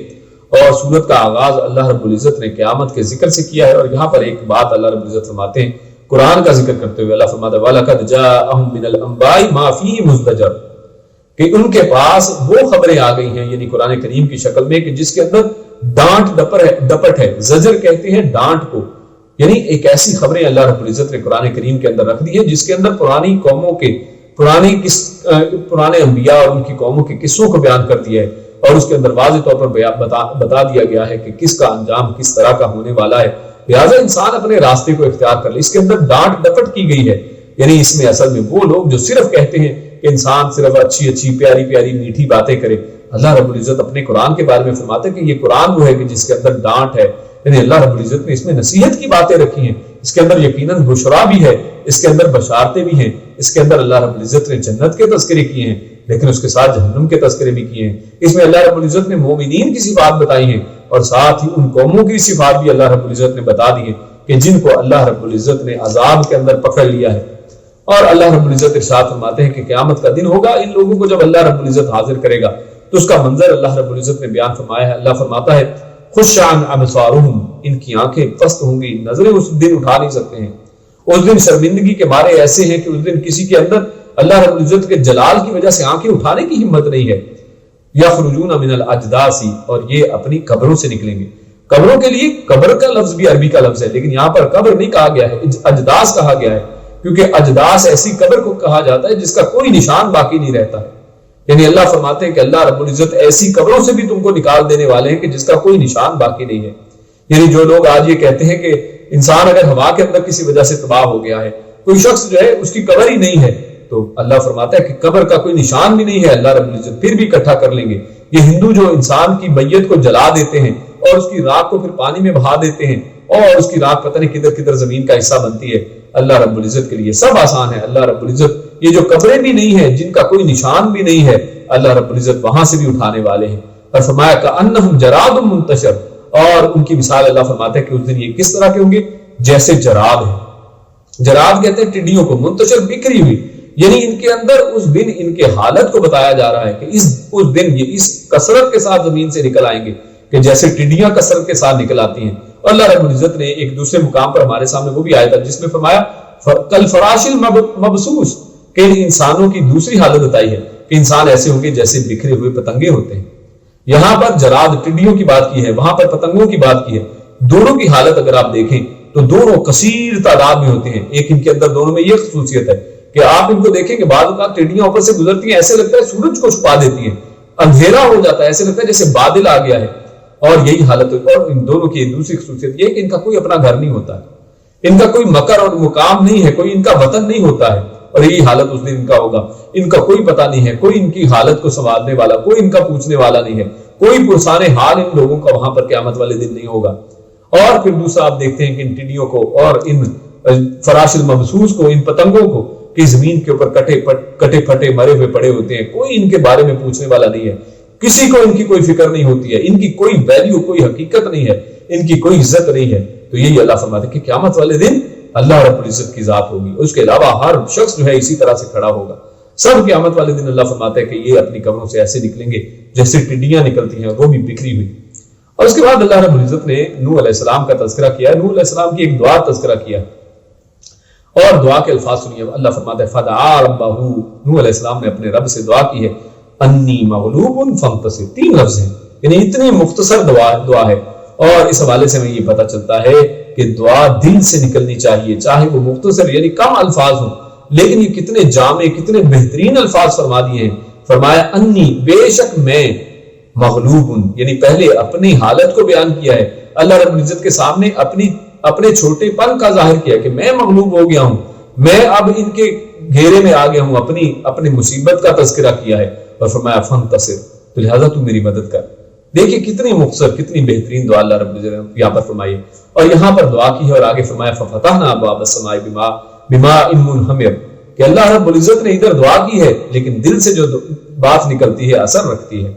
اور سورت کا آغاز اللہ رب العزت نے قیامت کے ذکر سے کیا ہے، اور یہاں پر ایک بات اللہ رب العزت فرماتے ہیں قرآن کا ذکر کرتے ہوئے، اللہ فرماتا ہے وَلَقَدْ جَاءَهُم مِّنَ الْأَنبَاءِ مَا فِيهِ مُزْدَجَرٌ، کہ ان کے پاس وہ خبریں آ گئی ہیں، یعنی قرآن کریم کی شکل میں، کہ جس کے اندر ڈانٹ ڈپٹ ہے۔ زجر کہتے ہیں ڈانٹ کو، یعنی ایک ایسی خبریں اللہ رب العزت نے قرآن کریم کے اندر رکھ دی ہے جس کے اندر پرانی قوموں کے پرانے انبیاء اور ان کی قوموں کے قصوں کو بیان کر دیا ہے، اور اس کے اندر واضح طور پر بتا دیا گیا ہے کہ کس کا انجام کس طرح کا ہونے والا ہے، لہٰذا انسان اپنے راستے کو اختیار کر لے۔ اس کے اندر ڈانٹ ڈپٹ کی گئی ہے، یعنی اس میں اصل میں وہ لوگ جو صرف کہتے ہیں کہ انسان صرف اچھی اچھی پیاری پیاری میٹھی باتیں کرے، اللہ رب العزت اپنے قرآن کے بارے میں فرماتے ہیں کہ یہ قرآن وہ ہے کہ جس کے اندر ڈانٹ ہے، یعنی اللہ رب العزت نے اس میں نصیحت کی باتیں رکھی ہیں، اس کے اندر یقیناً بشرا بھی ہے، اس کے اندر بشارتیں بھی ہیں، اس کے اندر اللہ رب العزت نے جنت کے تذکرے کیے ہیں، لیکن اس کے ساتھ جہنم کے تذکرے بھی کیے ہیں۔ اس میں اللہ رب العزت نے مومنین کی صفات بتائی ہیں، اور ساتھ ہی ان قوموں کی صفات بھی اللہ رب العزت نے بتا دی ہیں کہ جن کو اللہ رب العزت نے عذاب کے اندر پکڑ لیا ہے۔ اور اللہ رب العزت ارشاد فرماتے ہیں کہ قیامت کا دن ہوگا، ان لوگوں کو جب اللہ رب العزت حاضر کرے گا تو اس کا منظر اللہ رب العزت نے بیان فرمایا ہے۔ اللہ فرماتا ہے خشعن ابصارہم، ان کی آنکھیں پست ہوں گی، نظریں اس دن اٹھا نہیں سکتے ہیں۔ اس دن شرمندگی کے مارے ایسے ہیں کہ اس دن کسی کے اندر اللہ رب العزت کے جلال کی وجہ سے آنکھیں اٹھانے کی ہمت نہیں ہے۔ یخرجون من الاجداث، اور یہ اپنی قبروں سے نکلیں گے۔ قبروں کے لیے قبر کا لفظ بھی عربی کا لفظ ہے، لیکن یہاں پر قبر نہیں کہا گیا ہے، اجداث کہا گیا ہے، کیونکہ اجداث ایسی قبر کو کہا جاتا ہے جس کا کوئی نشان باقی نہیں رہتا ہے۔ یعنی اللہ فرماتے ہیں کہ اللہ رب العزت ایسی قبروں سے بھی تم کو نکال دینے والے ہیں کہ جس کا کوئی نشان باقی نہیں ہے۔ یعنی جو لوگ آج یہ کہتے ہیں کہ انسان اگر ہوا کے اندر کسی وجہ سے تباہ ہو گیا ہے، کوئی شخص جو ہے اس کی قبر ہی نہیں ہے، تو اللہ فرماتا ہے کہ قبر کا کوئی نشان بھی نہیں ہے، اللہ رب العزت پھر بھی اکٹھا کر لیں گے۔ یہ ہندو جو انسان کی میت کو جلا دیتے ہیں اور اس کی راکھ کو پھر پانی میں بہا دیتے ہیں، اور اس کی راکھ پتہ نہیں کدھر کدھر زمین کا حصہ بنتی ہے، اللہ رب العزت کے لیے سب آسان ہے۔ اللہ رب العزت یہ جو قبریں بھی نہیں ہیں، جن کا کوئی نشان بھی نہیں ہے، اللہ رب العزت وہاں سے بھی اٹھانے والے ہیں۔ اور فرمایا کأنہم جراد منتشر، اور ان کی مثال اللہ فرماتا ہے کہ اس دن یہ کس طرح کے ہوں گے، جیسے جراد ہے۔ جراد کہتے ہیں ٹڈیوں کو، منتشر بکھری ہوئی، یعنی ان کے اندر اس دن ان کے حالت کو بتایا جا رہا ہے کہ اس دن یہ اس کثرت کے ساتھ زمین سے نکل آئیں گے کہ جیسے ٹڈیاں کثرت کے ساتھ نکل آتی ہیں۔ اور اللہ رب العزت نے ایک دوسرے مقام پر ہمارے سامنے وہ بھی آیا تھا جس میں فرمایا کالفراش المبثوث، کہ انسانوں کی دوسری حالت بتائی ہے کہ انسان ایسے ہوں گے جیسے بکھرے ہوئے پتنگے ہوتے ہیں۔ یہاں پر جراد ٹڈیوں کی بات کی ہے، وہاں پر پتنگوں کی بات کی ہے۔ دونوں کی حالت اگر آپ دیکھیں تو دونوں کثیر تعداد میں ہوتے ہیں۔ ایک ان کے اندر دونوں میں یہ خصوصیت ہے کہ آپ ان کو دیکھیں کہ بعض اوقات ٹڈیاں اوپر سے گزرتی ہیں، ایسے لگتا ہے سورج کو چھپا دیتی ہیں، اندھیرا ہو جاتا ہے، ایسے لگتا ہے جیسے بادل آ گیا ہے، اور یہی حالت ہے۔ اور ان دونوں کی دوسری خصوصیت یہ کہ ان کا کوئی اپنا گھر نہیں ہوتا ہے، ان کا کوئی مکر اور مقام نہیں ہے، کوئی ان کا وطن نہیں ہوتا ہے، اور یہی حالت اس دن ان کا ہوگا۔ ان کا کوئی پتہ نہیں ہے، کوئی ان کی حالت کو سنوارنے والا، کوئی ان کا پوچھنے والا نہیں ہے، کوئی پرسان حال ان لوگوں کا وہاں پر قیامت والے دن نہیں ہوگا۔ اور پھر دوسرا آپ دیکھتے ہیں کہ ان ٹڈیوں کو اور ان فراش المبثوث کو، ان پتنگوں کو، کہ زمین کے اوپر کٹے پھٹے مرے ہوئے پڑے ہوتے ہیں، کوئی ان کے بارے میں پوچھنے والا نہیں ہے، کسی کو ان کی کوئی فکر نہیں ہوتی ہے، ان کی کوئی ویلیو، کوئی حقیقت نہیں ہے، ان کی کوئی عزت نہیں ہے۔ تو یہی اللہ فرماتے ہیں کہ قیامت والے دن اللہ رب العزت کی ذات ہوگی، اس کے علاوہ ہر شخص جو ہے اسی طرح سے کھڑا ہوگا۔ سب قیامت والے دن اللہ فرماتا ہے کہ یہ اپنی قبروں سے ایسے نکلیں گے جیسے ٹڈیاں نکلتی ہیں، وہ بھی بکھری ہوئی۔ اور اس کے بعد اللہ رب العزت نے نوح علیہ السلام کا تذکرہ کیا، نوح علیہ السلام کی ایک دعا تذکرہ کیا، اور دعا کے الفاظ سنیے۔ اللہ فرماتا ہے فدعا ربہ، نوح علیہ السلام نے اپنے رب سے دعا کی ہے، انی مغلوب فانتصر، 3 لفظ ہیں، یعنی اتنی مختصر دعا ہے. اور اس حوالے سے ہمیں یہ پتہ چلتا ہے کہ دعا دل سے نکلنی چاہیے، چاہے وہ مختصر یعنی کم الفاظ ہوں، لیکن یہ کتنے جامع کتنے بہترین الفاظ فرما دیے ہیں. فرمایا انی، بے شک میں، مغلوب، یعنی پہلے اپنی حالت کو بیان کیا ہے، اللہ رب العزت کے سامنے اپنے چھوٹے پن کا ظاہر کیا کہ میں مغلوب ہو گیا ہوں، میں اب ان کے گھیرے میں آ گیا ہوں، اپنی مصیبت کا تذکرہ کیا ہے. اور فرمایا فانتصر، تو لہذا تو میری مدد کر. دیکھیے کتنی مختصر کتنی بہترین دعا اللہ رب العزت نے یہاں پر فرمائی، اور یہاں پر دعا کی ہے اور آگے فرمایا ففتحنا ابواب السماء بماء منہمر، کہ اللہ رب العزت نے ادھر دعا کی ہے لیکن دل سے جو بات نکلتی ہے اثر رکھتی ہے.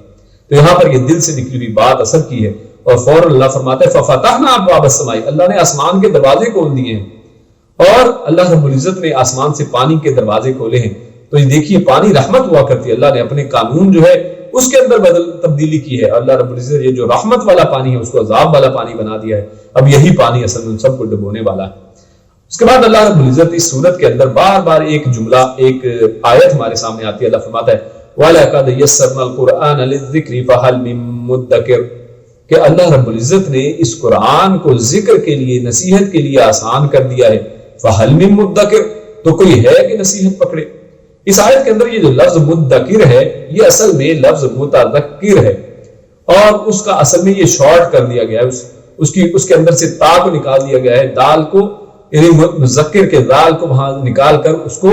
تو یہاں پر یہ دل سے نکلی ہوئی بات اثر کی ہے، اور فوراً اللہ فرماتا ہے ففتحنا ابواب السماء، اللہ نے آسمان کے دروازے کھول دیے ہیں، اور اللہ رب العزت نے آسمان سے پانی کے دروازے کھولے ہیں. تو یہ دیکھیے پانی رحمت ہوا کرتی ہے، اللہ نے اپنے قانون جو ہے اس کے اندر تبدیلی کی ہے. اللہ رب العزت یہ جو رحمت والا پانی ہے اس کو عذاب والا پانی بنا دیا ہے. اب یہی پانی اصل میں سب کو ڈبونے والا ہے. اس کے بعد اللہ رب العزت اس سورت کے اندر بار بار ایک جملہ ایک آیت ہمارے سامنے آتی ہے. اللہ فرماتا ہے وَلَقَدْ يَسَّرْنَا الْقُرْآنَ لِلذِّكْرِ فَهَلْ مِن مُّدَّكِرٍ، کہ اللہ رب العزت نے اس قرآن کو ذکر کے لیے نصیحت کے لیے آسان کر دیا ہے. فَهَلْ مِن مُّدَّكِرٍ، تو کوئی ہے کہ نصیحت پکڑے. اس آیت کے اندر یہ جو لفظ مدکر ہے یہ اصل میں لفظ متذکر ہے، اور اس کا اصل میں یہ شارٹ کر دیا گیا ہے، اس کے اندر سے تا کو نکال دیا گیا ہے، دال کو یعنی مذکر کے دال کو وہاں نکال کر اس کو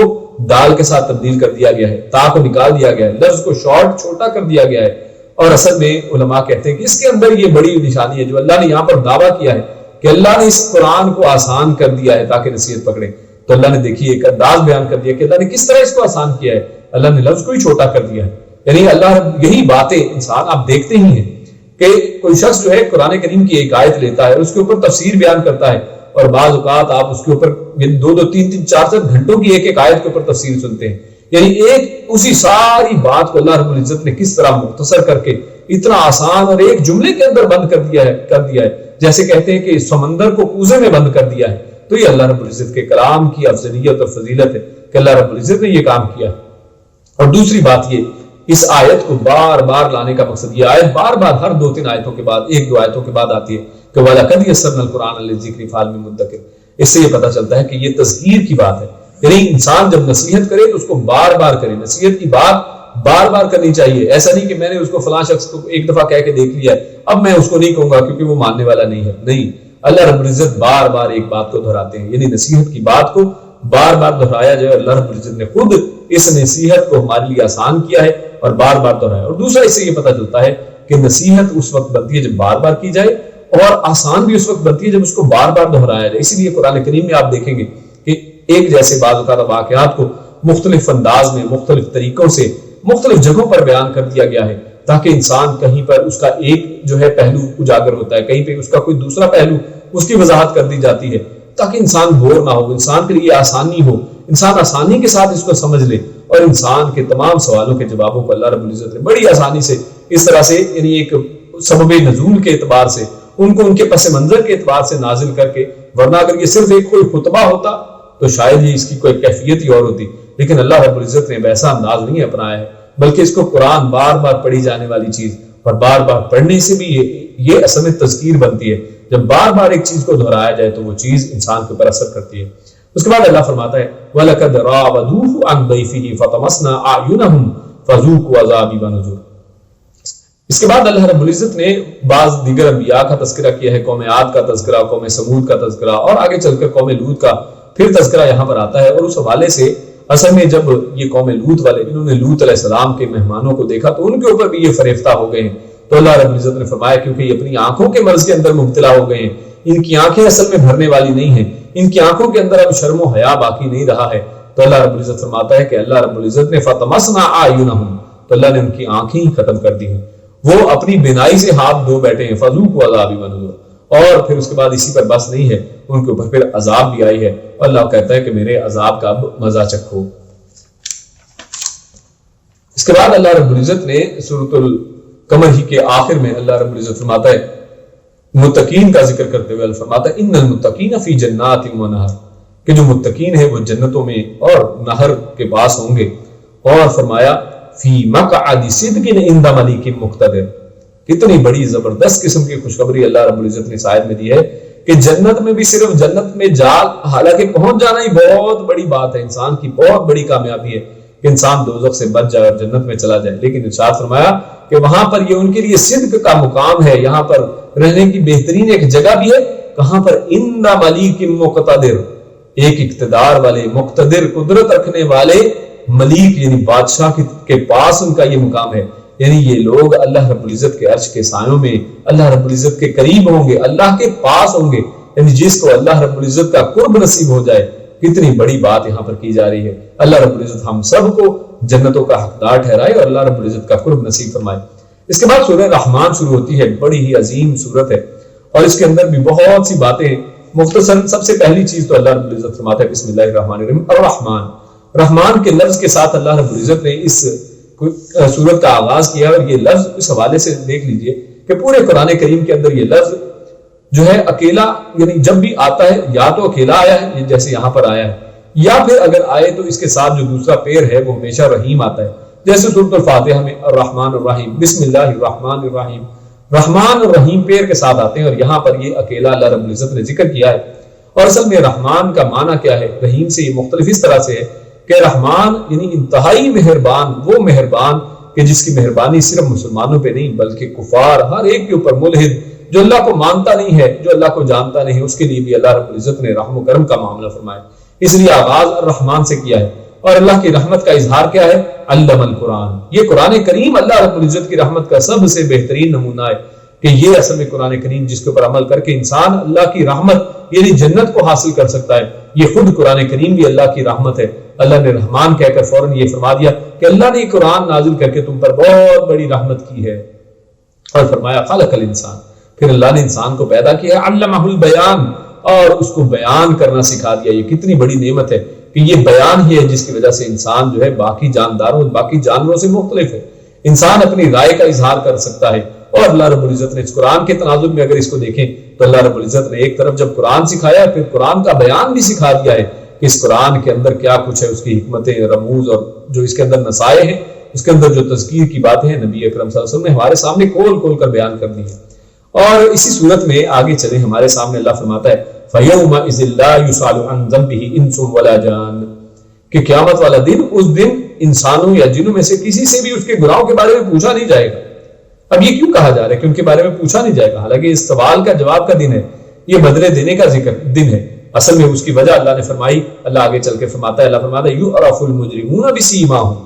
دال کے ساتھ تبدیل کر دیا گیا ہے، تا کو نکال دیا گیا ہے، لفظ کو شارٹ چھوٹا کر دیا گیا ہے. اور اصل میں علماء کہتے ہیں کہ اس کے اندر یہ بڑی نشانی ہے جو اللہ نے یہاں پر دعویٰ کیا ہے کہ اللہ نے اس قرآن کو آسان کر دیا ہے تاکہ نصیحت پکڑے. تو اللہ نے دیکھیے ایک انداز بیان کر دیا کہ اللہ نے کس طرح اس کو آسان کیا ہے. اللہ نے لفظ کو ہی چھوٹا کر دیا ہے، یعنی اللہ یہی باتیں انسان آپ دیکھتے ہی ہیں کہ کوئی شخص جو ہے قرآن کریم کی ایک آیت لیتا ہے اس کے اوپر تفسیر بیان کرتا ہے، اور بعض اوقات آپ اس کے اوپر 2-3 4 گھنٹوں کی ایک آیت کے اوپر تفسیر سنتے ہیں. یعنی ایک اسی ساری بات کو اللہ رب العزت نے کس طرح مختصر کر کے اتنا آسان اور ایک جملے کے اندر بند کر دیا ہے جیسے کہتے ہیں کہ سمندر کو کوزے میں بند کر دیا ہے. تو یہ اللہ رب العزت کے کلام کی افضلیت اور فضیلت ہے کہ اللہ رب العزت نے یہ کام کیا. اور دوسری بات یہ اس آیت کو بار بار لانے کا مقصد، یہ آیت بار بار ہر 2-3 آیتوں کے بعد 1-2 آیتوں کے بعد آتی ہے کہ وَلَقَدْ يَسَّرْنَا الْقُرْآنَ لِلذِّكْرِ فَهَلْ مِن مُّدَّكِرٍ. اس سے یہ پتہ چلتا ہے کہ یہ تذکیر کی بات ہے، یعنی انسان جب نصیحت کرے تو اس کو بار بار کرے، نصیحت کی بات بار بار کرنی چاہیے. ایسا نہیں کہ میں نے اس کو فلاں شخص کو ایک دفعہ کہہ کے دیکھ لیا ہے اب میں اس کو نہیں کہوں گا کیونکہ وہ ماننے والا نہیں ہے. نہیں، اللہ رب العزت بار بار ایک بات کو دہراتے ہیں، یعنی نصیحت کی بات کو بار بار دہرایا جائے. اللہ رب العزت نے خود اس نصیحت کو ہمارے لیے آسان کیا ہے اور بار بار دہرایا. اور دوسرا اس سے یہ پتہ چلتا ہے کہ نصیحت اس وقت بنتی ہے جب بار بار کی جائے، اور آسان بھی اس وقت بنتی ہے جب اس کو بار بار دہرایا جائے. اسی لیے قرآن کریم میں آپ دیکھیں گے کہ ایک جیسے بعض اوقات واقعات کو مختلف انداز میں مختلف طریقوں سے مختلف جگہوں پر بیان کر دیا گیا ہے تاکہ انسان کہیں پر اس کا ایک جو ہے پہلو اجاگر ہوتا ہے، کہیں پہ اس کا کوئی دوسرا پہلو اس کی وضاحت کر دی جاتی ہے تاکہ انسان بور نہ ہو، انسان کے لیے آسانی ہو، انسان آسانی کے ساتھ اس کو سمجھ لے، اور انسان کے تمام سوالوں کے جوابوں کو اللہ رب العزت نے بڑی آسانی سے اس طرح سے یعنی ایک سبب نزول کے اعتبار سے ان کو ان کے پس منظر کے اعتبار سے نازل کر کے، ورنہ اگر یہ صرف ایک کوئی خطبہ ہوتا تو شاید ہی اس کی کوئی کیفیت ہی اور ہوتی. لیکن اللہ رب العزت نے ویسا انداز نہیں اپنایا ہے، بلکہ اس کو قرآن بار بار پڑھی جانے والی چیز، اور بار بار پڑھنے سے بھی یہ اصل میں تذکیر بنتی ہے. جب بار بار ایک چیز کو دہرایا جائے تو وہ چیز انسان کے اوپر اثر کرتی ہے. اس کے بعد اللہ فرماتا ہے وَلَقَدْ رَاوَدُوهُ عَنْ ضَيْفِهِ فَطَمَسْنَا أَعْيُنَهُمْ فَذُوقُوا عَذَابِي وَنُذُرِ. اس کے بعد اللہ رب العزت نے بعض دیگر انبیاء کا تذکرہ کیا ہے، قوم عاد کا تذکرہ، قوم سمود کا تذکرہ، اور آگے چل کر قوم لوط کا پھر تذکرہ یہاں پر آتا ہے. اور اس حوالے سے اصل میں جب یہ قوم لوط والے انہوں نے لوط علیہ السلام کے مہمانوں کو دیکھا تو ان کے اوپر بھی یہ فریفتہ ہو گئے ہیں. تو اللہ رب العزت نے فرمایا کیونکہ یہ اپنی آنکھوں کے مرض کے اندر مبتلا ہو گئے ہیں، ان کی آنکھیں اصل میں بھرنے والی نہیں ہیں، ان کی آنکھوں کے اندر اب شرم و حیا باقی نہیں رہا ہے. تو اللہ رب العزت فرماتا ہے کہ اللہ رب العزت نے فَطَمَسْنَا أَعْيُنَهُمْ، تو اللہ نے ان کی آنکھیں ہی ختم کر دی ہیں، وہ اپنی بینائی سے ہاتھ دھو بیٹھے ہیں. فَذُوقُوا عَذَابِي وَنُذُرِ. اور پھر اس کے بعد اسی پر بس نہیں ہے، ان کے اوپر پھر عذاب بھی آئی ہے، اور اللہ کہتا ہے کہ میرے عذاب کا اب مزہ چکھو. اس کے بعد اللہ رب العزت نے سورۃ القمر ہی کے آخر میں اللہ رب العزت فرماتا ہے متقین کا ذکر کرتے ہوئے اللہ فرماتا ہے ان المتقین فی جنات و نہر، کہ جو متقین ہیں وہ جنتوں میں اور نہر کے پاس ہوں گے. اور فرمایا فی مقعد صدق عند ملیک مقتدر. کتنی بڑی زبردست قسم کی خوشخبری اللہ رب العزت نے اس آیت میں دی ہے کہ جنت میں بھی صرف جنت میں حالانکہ پہنچ جانا ہی بہت بڑی بات ہے، انسان کی بہت بڑی کامیابی ہے کہ انسان دوزخ سے بچ جائے اور جنت میں چلا جائے، لیکن ارشاد فرمایا کہ وہاں پر یہ ان کے لیے صدق کا مقام ہے، یہاں پر رہنے کی بہترین ایک جگہ بھی ہے. کہاں پر؟ عند ملیک مقتدر، ایک اقتدار والے، مقتدر، قدرت رکھنے والے ملیک یعنی بادشاہ کے پاس ان کا یہ مقام ہے. یعنی یہ لوگ اللہ رب العزت کے عرش کے سایوں میں اللہ رب العزت کے قریب ہوں گے، اللہ کے پاس ہوں گے. یعنی جس کو اللہ رب العزت کا قرب نصیب ہو جائے، کتنی بڑی بات یہاں پر کی جا رہی ہے. اللہ رب العزت ہم سب کو جنتوں کا حقدار ٹھہرائے اور اللہ رب العزت کا قرب نصیب فرمائے. اس کے بعد سورہ رحمان شروع ہوتی ہے، بڑی ہی عظیم سورت ہے اور اس کے اندر بھی بہت سی باتیں. مختصر سب سے پہلی چیز تو اللہ رب العزت فرماتا ہے بسم اللہ الرحمن الرحیم الرحمن. رحمان کے لفظ کے ساتھ اللہ رب العزت نے اس سورت کا آغاز کیا، اور یہ لفظ اس حوالے سے دیکھ لیجئے کہ پورے قرآن کریم کے اندر یہ لفظ جو ہے اکیلا، یعنی جب بھی آتا ہے یا تو اکیلا آیا ہے جیسے یہاں پر آیا ہے، یا پھر اگر آئے تو اس کے ساتھ جو دوسرا پیر ہے وہ ہمیشہ رحیم آتا ہے، جیسے سورۃ الفاتحہ میں الرحمن الرحیم، بسم اللہ الرحمن الرحیم، رحمان اور رحیم پیر کے ساتھ آتے ہیں، اور یہاں پر یہ اکیلا اللہ رب العزت نے ذکر کیا ہے. اور اصل میں رحمان کا معنی کیا ہے؟ رحیم سے یہ مختلف اس طرح سے ہے کہ رحمان یعنی انتہائی مہربان، وہ مہربان کہ جس کی مہربانی صرف مسلمانوں پہ نہیں بلکہ کفار، ہر ایک کے اوپر، ملحد جو اللہ کو مانتا نہیں ہے، جو اللہ کو جانتا نہیں، اس کے لیے بھی اللہ رب العزت نے رحم و کرم کا معاملہ فرمایا. اس لیے آغاز الرحمن سے کیا ہے. اور اللہ کی رحمت کا اظہار کیا ہے؟ علم القرآن. یہ قرآن کریم اللہ رب العزت کی رحمت کا سب سے بہترین نمونہ ہے کہ یہ اصل میں قرآن کریم جس کے اوپر عمل کر کے انسان اللہ کی رحمت یعنی جنت کو حاصل کر سکتا ہے. یہ خود قرآن کریم بھی اللہ کی رحمت ہے. اللہ نے رحمان کہہ کر فوراً یہ فرما دیا کہ اللہ نے قرآن نازل کر کے تم پر بہت بڑی رحمت کی ہے، اور فرمایا خلق الانسان، پھر اللہ نے انسان کو پیدا کیا، علمہ البیان، اور اس کو بیان کرنا سکھا دیا. یہ کتنی بڑی نعمت ہے کہ یہ بیان ہی ہے جس کی وجہ سے انسان جو ہے باقی جانداروں، باقی جانوروں سے مختلف ہے. انسان اپنی رائے کا اظہار کر سکتا ہے. اور اللہ رب العزت نے اس قرآن کے تناظر میں اگر اس کو دیکھیں تو اللہ رب العزت نے ایک طرف جب قرآن سکھایا پھر قرآن کا بیان بھی سکھا دیا ہے کہ اس قرآن کے اندر کیا کچھ ہے، اس کی حکمتیں، رموز، اور جو اس کے اندر نصائح ہیں، اس کے اندر جو تذکیر کی باتیں ہیں، نبی اکرم صلی اللہ علیہ وسلم نے ہمارے سامنے کھول کھول کر بیان کر دی ہے. اور اسی صورت میں آگے چلیں، ہمارے سامنے اللہ فرماتا ہے فَيَوْمَئِذٍ لَا يُسْأَلُ عَنْ ذَنبِهِ إِنسٌ وَلَا جَانٌ، کہ قیامت والا دن، اس دن انسانوں یا جنوں میں سے کسی سے بھی اس کے گناہوں کے بارے میں پوچھا نہیں جائے گا. اب یہ کیوں کہا جا رہا ہے کہ ان کے بارے میں پوچھا نہیں جائے گا؟ حالانکہ اس سوال کا جواب کا دن ہے، یہ بدلے دینے کا دن ہے. اصل میں اس کی وجہ اللہ نے فرمائی، اللہ آگے چل کے فرماتا ہے، اللہ فرماتا ہے یُعْرَفُ الْمُجْرِمُونَ بِسِیمَاهُمْ.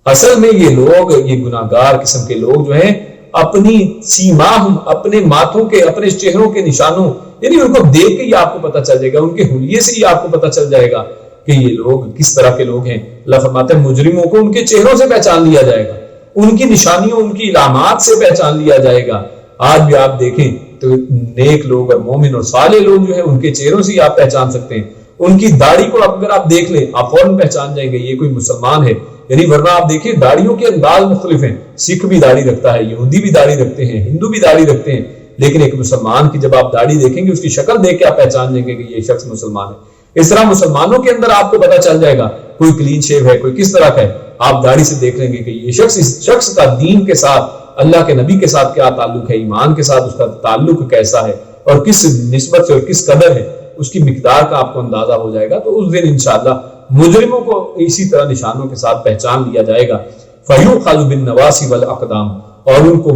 اصل میں یہ لوگ، یہ گناہگار قسم کے لوگ جو ہیں، اپنی سیماہم، اپنے ماتھوں کے، اپنے چہروں کے نشانوں، یعنی ان کو دیکھ کے یہ آپ کو پتہ چل جائے گا، ان کے حلیے سے یہ آپ کو پتہ چل جائے گا کہ یہ لوگ کس طرح کے لوگ ہیں. اللہ فرماتا ہے مجرموں کو ان کے چہروں سے پہچان لیا جائے گا، ان کی نشانیوں، ان کی علامات سے پہچان لیا جائے گا. آج بھی آپ دیکھیں تو نیک لوگ اور مومن اور صالح لوگ جو ہیں ان کے چہروں سے آپ پہچان سکتے ہیں. ان کی داڑھی کو اگر آپ دیکھ لیں آپ فوراً پہچان جائیں گے یہ کوئی مسلمان ہے. یعنی ورنہ آپ دیکھیں داڑھیوں کے انداز مختلف ہیں، سکھ بھی داڑھی رکھتا ہے، یہودی بھی داڑھی رکھتے ہیں، ہندو بھی داڑھی رکھتے ہیں، لیکن ایک مسلمان کی جب آپ داڑھی دیکھیں گے اس کی شکل دیکھ کے آپ پہچان جائیں گے کہ یہ شخص مسلمان ہے. اس طرح مسلمانوں کے اندر آپ کو پتہ چل جائے گا کوئی کلین شیو ہے، کوئی کس طرح کا ہے، آپ داڑھی سے دیکھ لیں گے کہ یہ شخص، اس شخص کا دین کے ساتھ، اللہ کے نبی کے ساتھ کیا تعلق ہے، ایمان کے ساتھ اس کا تعلق کیسا ہے اور کس نسبت سے اور کس قدر ہے، اس کی مقدار کا آپ کو اندازہ ہو جائے گا. تو اس دن انشاءاللہ مجرموں کو اسی طرح نشانوں کے ساتھ پہچان لیا جائے گا. فَيُؤْخَذُ بِالنَّوَاصِي وَالْأَقْدَامِ، اور ان کو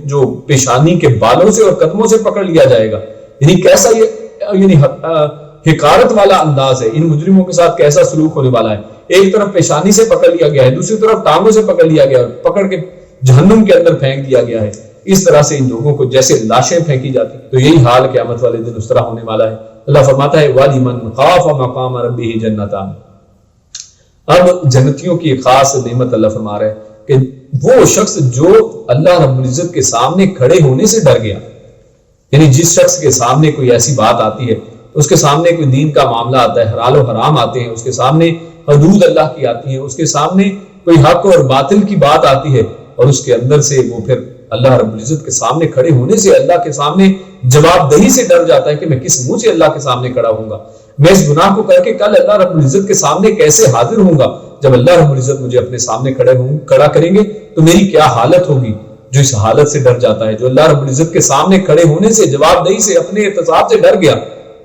جو پیشانی کے بالوں سے اور قدموں سے پکڑ لیا جائے گا. یعنی کیسا یہ یعنی حقارت والا انداز ہے، ان مجرموں کے ساتھ کیسا سلوک ہونے والا ہے. ایک طرف پیشانی سے پکڑ لیا گیا ہے، دوسری طرف ٹانگوں سے پکڑ لیا گیا ہے، پکڑ کے جہنم کے اندر پھینک دیا گیا ہے. اس طرح سے ان لوگوں کو جیسے لاشیں پھینکی جاتی. تو یہی حال قیامت والے دن اس طرح ہونے والا ہے. اللہ فرماتا ہے وَلِمَنْ خَافَ مَقَامَ رَبِّهِ جَنَّتَانِ. اب جنتیوں کی ایک خاص نعمت اللہ فرما رہا ہے کہ وہ شخص جو اللہ رب العزت کے سامنے کھڑے ہونے سے ڈر گیا، یعنی جس شخص کے سامنے کوئی ایسی بات آتی ہے، اس کے سامنے کوئی دین کا معاملہ آتا ہے، حلال و حرام آتے ہیں، اس کے سامنے حدود اللہ کی آتی ہیں، اس کے سامنے کوئی حق اور باطل کی بات آتی ہے، اور اس کے اندر سے وہ پھر اللہ رب العزت کے سامنے کھڑے ہونے سے، اللہ کے سامنے جواب دہی سے ڈر جاتا ہے کہ میں کس منہ سے اللہ کے سامنے کھڑا ہوں گا، میں اس گناہ کو کر کے کل اللہ رب العزت کے سامنے کیسے حاضر ہوں گا. جب اللہ رب العزت مجھے اپنے سامنے کھڑا کریں گے تو میری کیا حالت ہوگی۔ جو اس حالت سے ڈر جاتا ہے، جو اللہ رب العزت کے سامنے کھڑے ہونے سے، جواب دہی سے، اپنے احتساب سے ڈر گیا،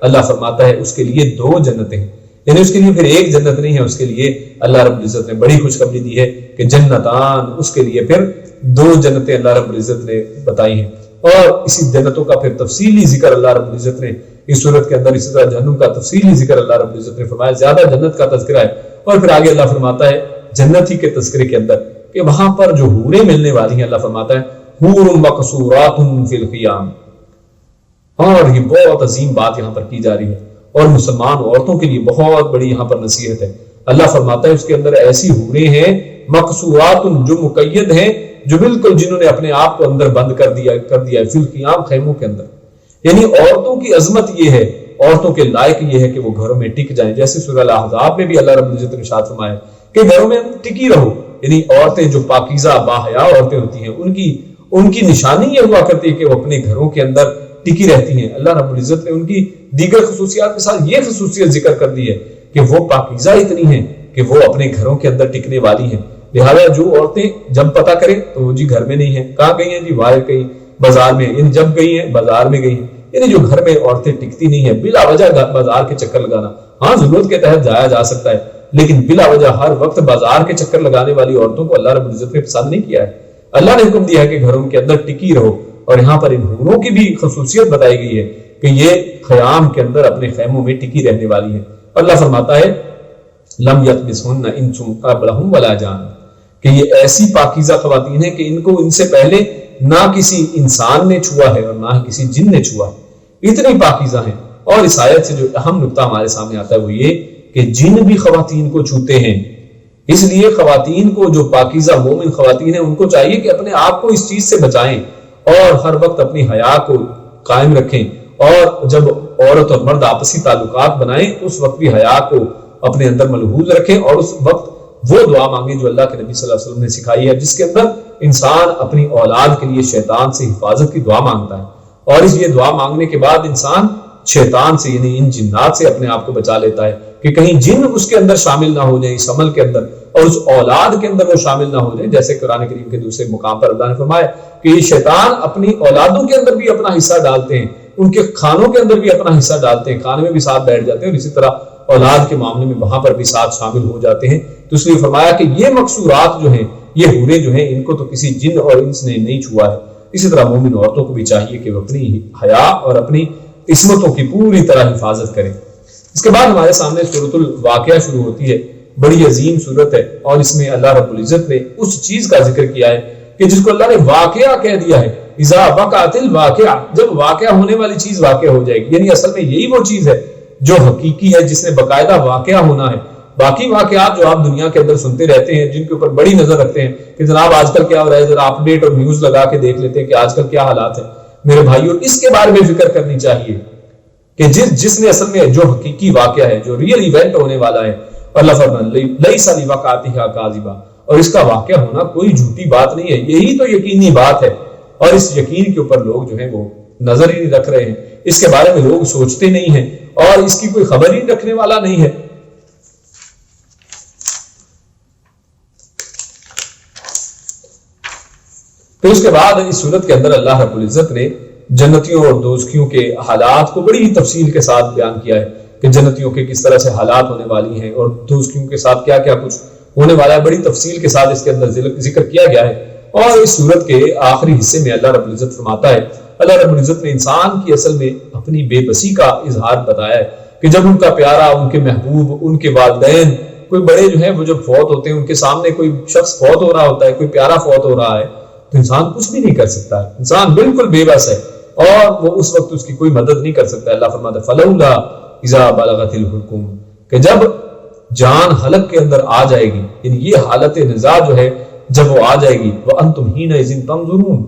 اللہ فرماتا ہے اس کے لیے 2 جنتیں ہیں، یعنی اس کے لیے پھر ایک جنت نہیں ہے، اس کے لیے اللہ رب العزت نے بڑی خوشخبری دی ہے کہ جنتان، اس کے لیے پھر 2 جنتیں اللہ رب العزت نے بتائی ہیں۔ اور اسی جنتوں کا پھر تفصیلی ذکر اللہ رب العزت نے اس صورت کے اندر، اسی طرح جہنم کا تفصیلی ذکر اللہ رب العزت نے فرمایا، زیادہ جنت کا تذکرہ ہے۔ اور پھر آگے اللہ فرماتا ہے جنتی کے تذکرے کے اندر کہ وہاں پر جو حوریں ملنے والی ہیں، اللہ فرماتا ہے حور مقصورات فی الخیام، اور یہ بہت عظیم بات یہاں پر کی جا رہی ہے اور مسلمان عورتوں کے لیے بہت بڑی یہاں پر نصیحت ہے۔ اللہ فرماتا ہے اس کے اندر ایسی حوریں ہیں مقصورات، جو مقید ہیں، جو بالکل جنہوں نے اپنے آپ کو اندر بند کر دیا ہے فی الخیام، خیموں کے اندر۔ یعنی عورتوں کی عظمت یہ ہے، عورتوں کے لائق یہ ہے کہ وہ گھروں میں ٹک جائیں، جیسے سورہ الاحزاب میں بھی اللہ رب العزت نے ارشاد فرمایا کہ گھروں میں ٹکی رہو۔ یعنی عورتیں جو پاکیزہ باحیا عورتیں ہوتی ہیں، ان کی نشانی یہ ہوا کرتی ہے کہ وہ اپنے گھروں کے اندر ٹکی رہتی ہیں۔ اللہ رب العزت نے ان کی دیگر خصوصیات کے ساتھ یہ خصوصیت ذکر کر دی ہے کہ وہ پاکیزہ اتنی ہیں کہ وہ اپنے گھروں کے اندر ٹکنے والی ہیں۔ لہذا جو عورتیں جب پتہ کریں تو وہ جی گھر میں نہیں ہیں، کہاں گئی ہیں جی باہر کہیں بازار میں، یعنی جب گئی ہیں بازار میں گئی ہیں، یعنی جو گھر میں عورتیں ٹکتی نہیں ہیں، بلا وجہ بازار کے چکر لگانا، ہاں ضرورت کے تحت جایا جا سکتا ہے، لیکن بلا وجہ ہر وقت بازار کے چکر لگانے والی عورتوں کو اللہ رب العزت نے پسند نہیں کیا ہے۔ اللہ نے حکم دیا ہے کہ گھروں کے اندر ٹکی رہو۔ اور یہاں پر ان حوروں کی بھی خصوصیت بتائی گئی ہے کہ یہ خیام کے اندر اپنے خیموں میں ٹکی رہنے والی ہے۔ اللہ فرماتا ہے لم یطمثہن انس قبلہم ولا جان، کہ یہ ایسی پاکیزہ خواتین ہیں کہ ان کو ان سے پہلے نہ کسی انسان نے چھوا ہے اور نہ ہی کسی جن نے چھوا ہے، اتنی پاکیزہ ہیں۔ اور اس آیت سے جو اہم نقطہ ہمارے سامنے آتا ہے وہ یہ کہ جن بھی خواتین کو چھوتے ہیں، اس لیے خواتین کو، جو پاکیزہ مومن خواتین ہیں، ان کو چاہیے کہ اپنے آپ کو اس چیز سے بچائیں اور ہر وقت اپنی حیا کو قائم رکھیں، اور جب عورت اور مرد آپسی تعلقات بنائیں اس وقت بھی حیا کو اپنے اندر ملحوظ رکھیں، اور اس وقت وہ دعا مانگیں جو اللہ کے نبی صلی اللہ علیہ وسلم نے سکھائی ہے، جس کے اندر انسان اپنی اولاد کے لیے شیطان سے حفاظت کی دعا مانگتا ہے، اور اس یہ دعا مانگنے کے بعد انسان شیطان سے، یعنی ان جنات سے اپنے آپ کو بچا لیتا ہے کہ کہیں جن اس کے اندر شامل نہ ہو جائیں اس عمل کے اندر، اور اس اولاد کے اندر وہ شامل نہ ہو جائیں۔ جیسے قرآن کریم کے دوسرے مقام پر اللہ نے فرمایا کہ یہ شیطان اپنی اولادوں کے اندر بھی اپنا حصہ ڈالتے ہیں، ان کے کھانوں کے اندر بھی اپنا حصہ ڈالتے ہیں، کھانے میں بھی ساتھ بیٹھ جاتے ہیں، اور اسی طرح اولاد کے معاملے میں وہاں پر بھی ساتھ شامل ہو جاتے ہیں۔ تو اس لیے فرمایا کہ یہ مقصورات جو ہیں، یہ حوریں جو ہیں، ان کو تو کسی جن اور انس نے نہیں چھوا ہے۔ اسی طرح مومن عورتوں کو بھی چاہیے کہ وہ اپنی حیا اور اپنی عصمتوں کی پوری طرح حفاظت کریں۔ اس کے بعد ہمارے سامنے سورۃ الواقعہ شروع ہوتی ہے، بڑی عظیم سورت ہے، اور اس میں اللہ رب العزت نے اس چیز کا ذکر کیا ہے کہ جس کو اللہ نے واقعہ کہہ دیا ہے، اذا وقعت الواقعہ، جب واقعہ ہونے والی چیز واقع ہو جائے گی، یعنی اصل میں یہی وہ چیز ہے جو حقیقی ہے، جس نے باقاعدہ واقعہ ہونا ہے۔ باقی واقعات جو آپ دنیا کے اندر سنتے رہتے ہیں، جن کے اوپر بڑی نظر رکھتے ہیں کہ جناب آج کل کیا ہو رہا ہے، ذرا اپ ڈیٹ اور نیوز لگا کے دیکھ لیتے ہیں کہ آج کل کیا حالات ہیں، میرے بھائیوں اس کے بارے میں فکر کرنی چاہیے کہ جس نے اصل میں جو حقیقی واقعہ ہے، جو ریئل ایونٹ ہونے والا ہے، اللہ فرماتا ہے لیس لوقعتھا کاذبہ، اور اس کا واقعہ ہونا کوئی جھوٹی بات نہیں ہے، یہی تو یقینی بات ہے، اور اس یقین کے اوپر لوگ جو ہیں وہ نظر ہی نہیں رکھ رہے ہیں، اس کے بارے میں لوگ سوچتے نہیں ہیں، اور اس کی کوئی خبر ہی رکھنے والا نہیں ہے۔ تو اس کے بعد اس صورت کے اندر اللہ رب العزت نے جنتیوں اور دوزخیوں کے حالات کو بڑی تفصیل کے ساتھ بیان کیا ہے کہ جنتیوں کے کس طرح سے حالات ہونے والی ہیں اور دوزخیوں کے ساتھ کیا کیا کچھ ہونے والا ہے، بڑی تفصیل کے ساتھ اس کے اندر ذکر کیا گیا ہے۔ اور اس صورت کے آخری حصے میں اللہ رب العزت فرماتا ہے، اللہ رب العزت نے انسان کی اصل میں اپنی بے بسی کا اظہار بتایا ہے کہ جب ان کا پیارا، ان کے محبوب، ان کے والدین، کوئی بڑے جو ہیں وہ جب فوت ہوتے ہیں، ان کے سامنے کوئی شخص فوت ہو رہا ہوتا ہے، کوئی پیارا فوت ہو رہا ہے، تو انسان کچھ بھی نہیں کر سکتا ہے، انسان بالکل بے بس ہے، اور وہ اس وقت اس کی کوئی مدد نہیں کر سکتا ہے۔ اللہ فرماتا ہے فلولا اذا بلغت الحلقوم، کہ جب جان حلق کے اندر آ جائے گی، یعنی یہ حالت نزاع جو ہے جب وہ آ جائے گی، وانتم حینئذ تنظرون،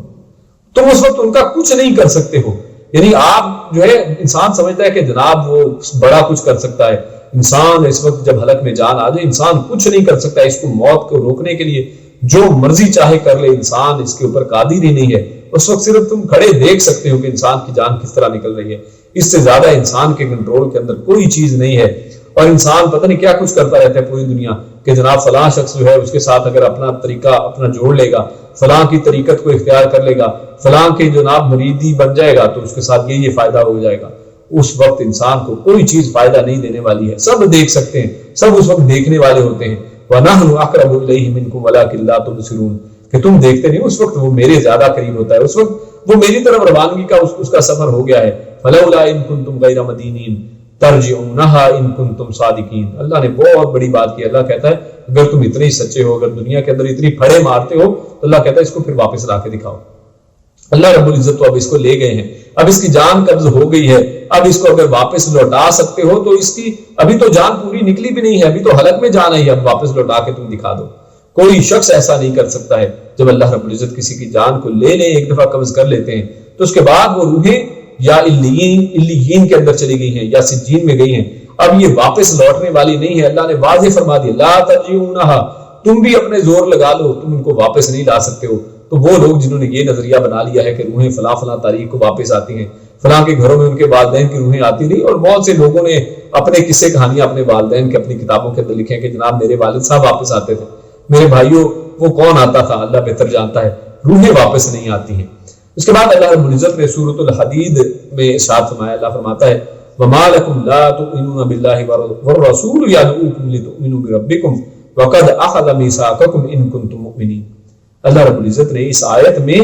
تم اس وقت ان کا کچھ نہیں کر سکتے ہو۔ یعنی آپ جو ہے انسان سمجھتا ہے کہ جناب وہ بڑا کچھ کر سکتا ہے، انسان اس وقت جب حلق میں جان آ جائے انسان کچھ نہیں کر سکتا، اس کو موت کو روکنے کے لیے جو مرضی چاہے کر لے، انسان اس کے اوپر قادر ہی نہیں ہے۔ اس وقت صرف تم کھڑے دیکھ سکتے ہو کہ انسان کی جان کس طرح نکل رہی ہے، اس سے زیادہ انسان کے کنٹرول کے اندر کوئی چیز نہیں ہے۔ اور انسان پتہ نہیں کیا کچھ کرتا رہتا ہے پوری دنیا کہ جناب فلاں شخص جو ہے اس کے ساتھ اگر اپنا طریقہ اپنا جوڑ لے گا، فلاں کی طریقت کو اختیار کر لے گا، فلاں کے جناب مریدی بن جائے گا تو اس کے ساتھ یہ فائدہ ہو جائے گا. اس وقت انسان کو کوئی چیز فائدہ نہیں دینے والی ہے. سب دیکھ سکتے ہیں، سب اس وقت دیکھنے والے ہوتے ہیں. وَنَحْنُ أَقْرَبُ إِلَيْهِ مِنْكُمْ وَلَٰكِن لَا تُبْصِرُونَ کہ تم دیکھتے نہیں، اس وقت وہ میرے زیادہ قریب ہوتا ہے، اس وقت وہ میری طرف روانگی کا اس کا سفر ہو گیا ہے. فَلَوْلَا إِن كُنتُمْ غَيْرَ مَدِينِينَ تَرْجِعُونَهَا إِن كُنتُمْ صَادِقِينَ. اللہ نے بہت بڑی بات کی. اللہ کہتا ہے اگر تم اتنے ہی سچے ہو، اگر دنیا کے اندر اتنی پھڑے مارتے ہو تو اللہ کہتا ہے اس کو پھر واپس لا کے دکھاؤ. اللہ رب العزت تو اب اس کو لے گئے ہیں، اب اس کی جان قبض ہو گئی ہے، اب اس کو اگر واپس لوٹا سکتے ہو تو اس کی ابھی تو جان پوری نکلی بھی نہیں ہے، ابھی تو حلق میں جان ہے، اب واپس لوٹا کے تم دکھا دو. کوئی شخص ایسا نہیں کر سکتا ہے. جب اللہ رب العزت کسی کی جان کو لے لیں، ایک دفعہ قبض کر لیتے ہیں تو اس کے بعد وہ روحیں یا علیین کے اندر چلی گئی ہیں یا سجین میں گئی ہیں، اب یہ واپس لوٹنے والی نہیں ہے. اللہ نے واضح فرما دیا لا ترجعونها، تم بھی اپنے زور لگا لو، تم ان کو واپس نہیں لا سکتے ہو. تو وہ لوگ جنہوں نے یہ نظریہ بنا لیا ہے کہ روحیں فلاں فلاں تاریخ کو واپس آتی ہیں، فلاں کے گھروں میں ان کے والدین کی روحیں آتی نہیں، اور بہت سے لوگوں نے اپنے قصے کہانیاں اپنے والدین کے اپنی کتابوں کے اندر لکھے ہیں کہ جناب میرے والد صاحب واپس آتے تھے. میرے بھائیوں وہ کون آتا تھا اللہ بہتر جانتا ہے. روحیں واپس نہیں آتی ہیں. اس کے بعد اللہ رب العزت نے سورۃ الحدید میں ارشاد فرمایا، اللہ فرماتا ہے وَمَا لَكُمْ لَا تُؤْمِنُونَ بِاللَّهِ وَالرَّسُولُ يَدْعُوكُمْ لِتُؤْمِنُوا بِرَبِّكُمْ وَقَدْ أَخَذَ مِيثَاقَكُمْ إِن كُنتُم مُؤْمِنِينَ. اللہ رب العزت نے اس آیت میں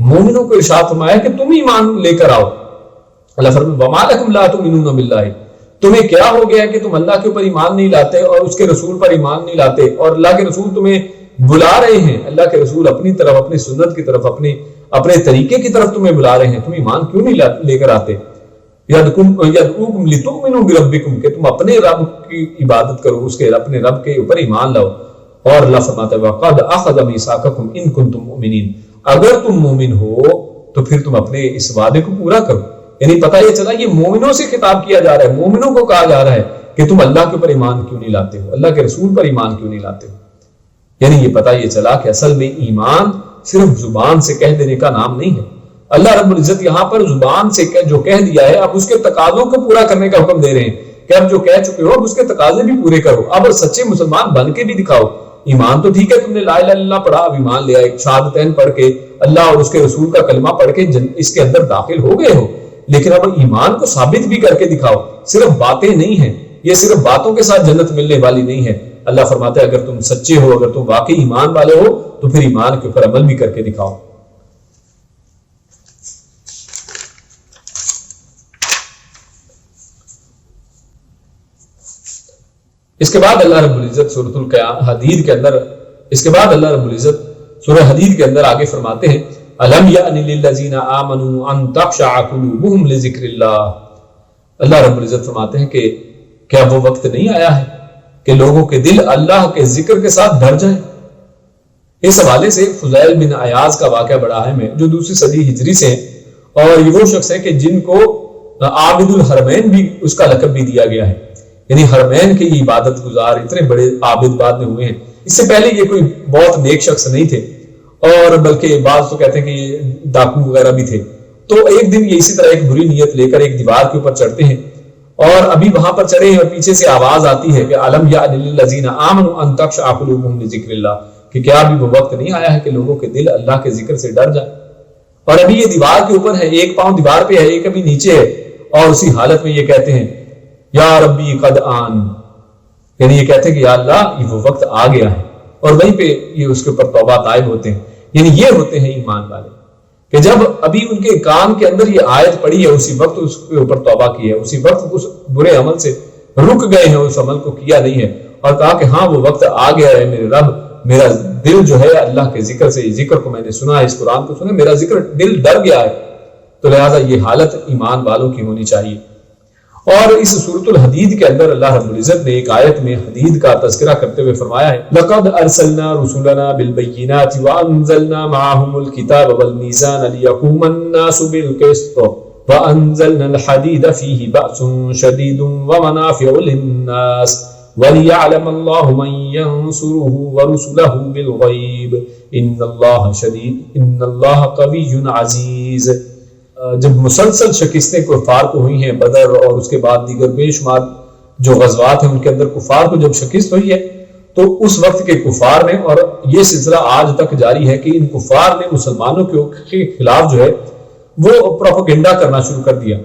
مومنوں کو ارشاد فرمایا کہ تم ایمان لے کر آؤ. اللہ فرماتا ہے وَمَا لَكُمْ لَا تُؤْمِنُونَ بِاللَّهِ، تمہیں کیا ہو گیا کہ تم اللہ کے اوپر ایمان نہیں لاتے اور اس کے رسول پر ایمان نہیں لاتے، اور اللہ کے رسول تمہیں بلا رہے ہیں، اللہ کے رسول اپنی طرف اپنی سنت کی طرف اپنے طریقے کی طرف تمہیں بلا رہے ہیں، تم ایمان کیوں نہیں لے کر آتے؟ یدعوکم لتؤمنوا بربکم کہ تم اپنے رب کی عبادت کرو، اس کے اپنے رب کے اوپر ایمان لاؤ. اور اللہ فرماتا ہے وقد اخذ میثاقکم ان کنتم مؤمنین، اگر تم مومن ہو تو پھر تم اپنے اس وعدے کو پورا کرو. یعنی پتہ یہ چلا یہ مومنوں سے خطاب کیا جا رہا ہے، مومنوں کو کہا جا رہا ہے کہ تم اللہ کے اوپر ایمان کیوں نہیں لاتے ہو، اللہ کے رسول پر ایمان کیوں نہیں لاتے ہو. یعنی یہ پتہ یہ چلا کہ اصل میں ایمان صرف زبان سے کہہ دینے کا نام نہیں ہے. اللہ رب العزت یہاں پر زبان سے جو کہہ دیا ہے اب اس کے تقاضوں کو پورا کرنے کا حکم دے رہے ہیں کہ اب جو کہہ چکے ہو اب اس کے تقاضے بھی پورے کرو، اب سچے مسلمان بن کے بھی دکھاؤ. ایمان تو ٹھیک ہے تم نے لا الہ الا اللہ پڑھا، اب ایمان لے آئے، شہادتین پڑھ کے اللہ اور اس کے رسول کا کلمہ پڑھ کے اس کے اندر داخل ہو گئے ہو، لیکن اب ایمان کو ثابت بھی کر کے دکھاؤ. صرف باتیں نہیں ہیں، یہ صرف باتوں کے ساتھ جنت ملنے والی نہیں ہے. اللہ فرماتا ہے اگر تم سچے ہو، اگر تم واقعی ایمان والے ہو تو پھر ایمان کے اوپر عمل بھی کر کے دکھاؤ. اس کے بعد اللہ رب العزت سورۃ الحدید کے اندر سورہ حدید کے اندر آگے فرماتے ہیں الم یأن للذین آمنوا ان تخشع قلوبهم لذکر اللہ. اللہ رب العزت فرماتے ہیں کہ کیا وہ وقت نہیں آیا ہے کہ لوگوں کے دل اللہ کے ذکر کے ساتھ ڈر جائیں. اس حوالے سے فضیل بن عیاض کا واقعہ بڑا اہم ہے جو 2 صدی ہجری سے ہیں، اور یہ وہ شخص ہے کہ جن کو عابد الحرمین بھی اس کا لقب بھی دیا گیا ہے. یعنی حرمین کے عبادت گزار اتنے بڑے عابد بعد میں ہوئے ہیں. اس سے پہلے یہ کوئی بہت نیک شخص نہیں تھے، اور بلکہ بعض تو کہتے ہیں کہ یہ ڈاکو وغیرہ بھی تھے. تو ایک دن یہ اسی طرح ایک بری نیت لے کر ایک دیوار کے اوپر چڑھتے ہیں، اور ابھی وہاں پر چڑھے ہیں اور پیچھے سے آواز آتی ہے کہ الم یأن للذین آمنوا ان تخشع قلوبهم لذکر اللہ، کہ کیا ابھی وہ وقت نہیں آیا ہے کہ لوگوں کے دل اللہ کے ذکر سے ڈر جائیں. اور ابھی یہ دیوار کے اوپر ہے، ایک پاؤں دیوار پہ ہے، ایک ابھی نیچے ہے، اور اسی حالت میں یہ کہتے ہیں یا ربی قد آن، یعنی یہ کہتے ہیں کہ یا اللہ یہ وہ وقت آ گیا ہے، اور وہیں پہ یہ اس کے اوپر توبہ طائب ہوتے ہیں. یعنی یہ ہوتے ہیں ایمان والے کہ جب ابھی ان کے کان کے اندر یہ آیت پڑی ہے اسی وقت اس کے اوپر توبہ کی ہے، اسی وقت اس برے عمل سے رک گئے ہیں، اس عمل کو کیا نہیں ہے، اور کہا کہ ہاں وہ وقت آ گیا ہے میرے رب، میرا دل جو ہے اللہ کے ذکر سے، ذکر کو میں نے سنا ہے، اس قرآن کو سنا، میرا ذکر دل ڈر گیا ہے. تو لہٰذا یہ حالت ایمان والوں کی ہونی چاہیے. اور اس سورۃ الحدید کے اندر اللہ رب العزت نے ایک آیت میں حدید کا تذکرہ کرتے ہوئے فرمایا ہے لَقَدْ أَرْسَلْنَا رُسُلَنَا بِالْبَيِّنَاتِ وَأَنزَلْنَا مَعَهُمُ الْكِتَابَ وَالْمِيزَانَ لِيَقُومَ النَّاسُ بِالْقِسْطِ وَأَنزَلْنَا الْحَدِيدَ فِيهِ بَأْسٌ شَدِيدٌ وَمَنَافِعُ لِلنَّاسِ وَلِيَعْلَمَ اللَّهُ مَن يَنصُرُهُ وَرُسُلَهُ بِالْغَيْبِ إِنَّ اللَّهَ قَوِيٌّ عَزِيزٌ. جب مسلسل شکستیں کفار کو ہوئی ہیں بدر اور اس کے بعد دیگر بے شمار جو غزوات ہیں ان کے اندر کفار کو جب شکست ہوئی ہے تو اس وقت کے کفار نے، اور یہ سلسلہ آج تک جاری ہے کہ ان کفار نے مسلمانوں کے خلاف جو ہے وہ پروپیگنڈا کرنا شروع کر دیا،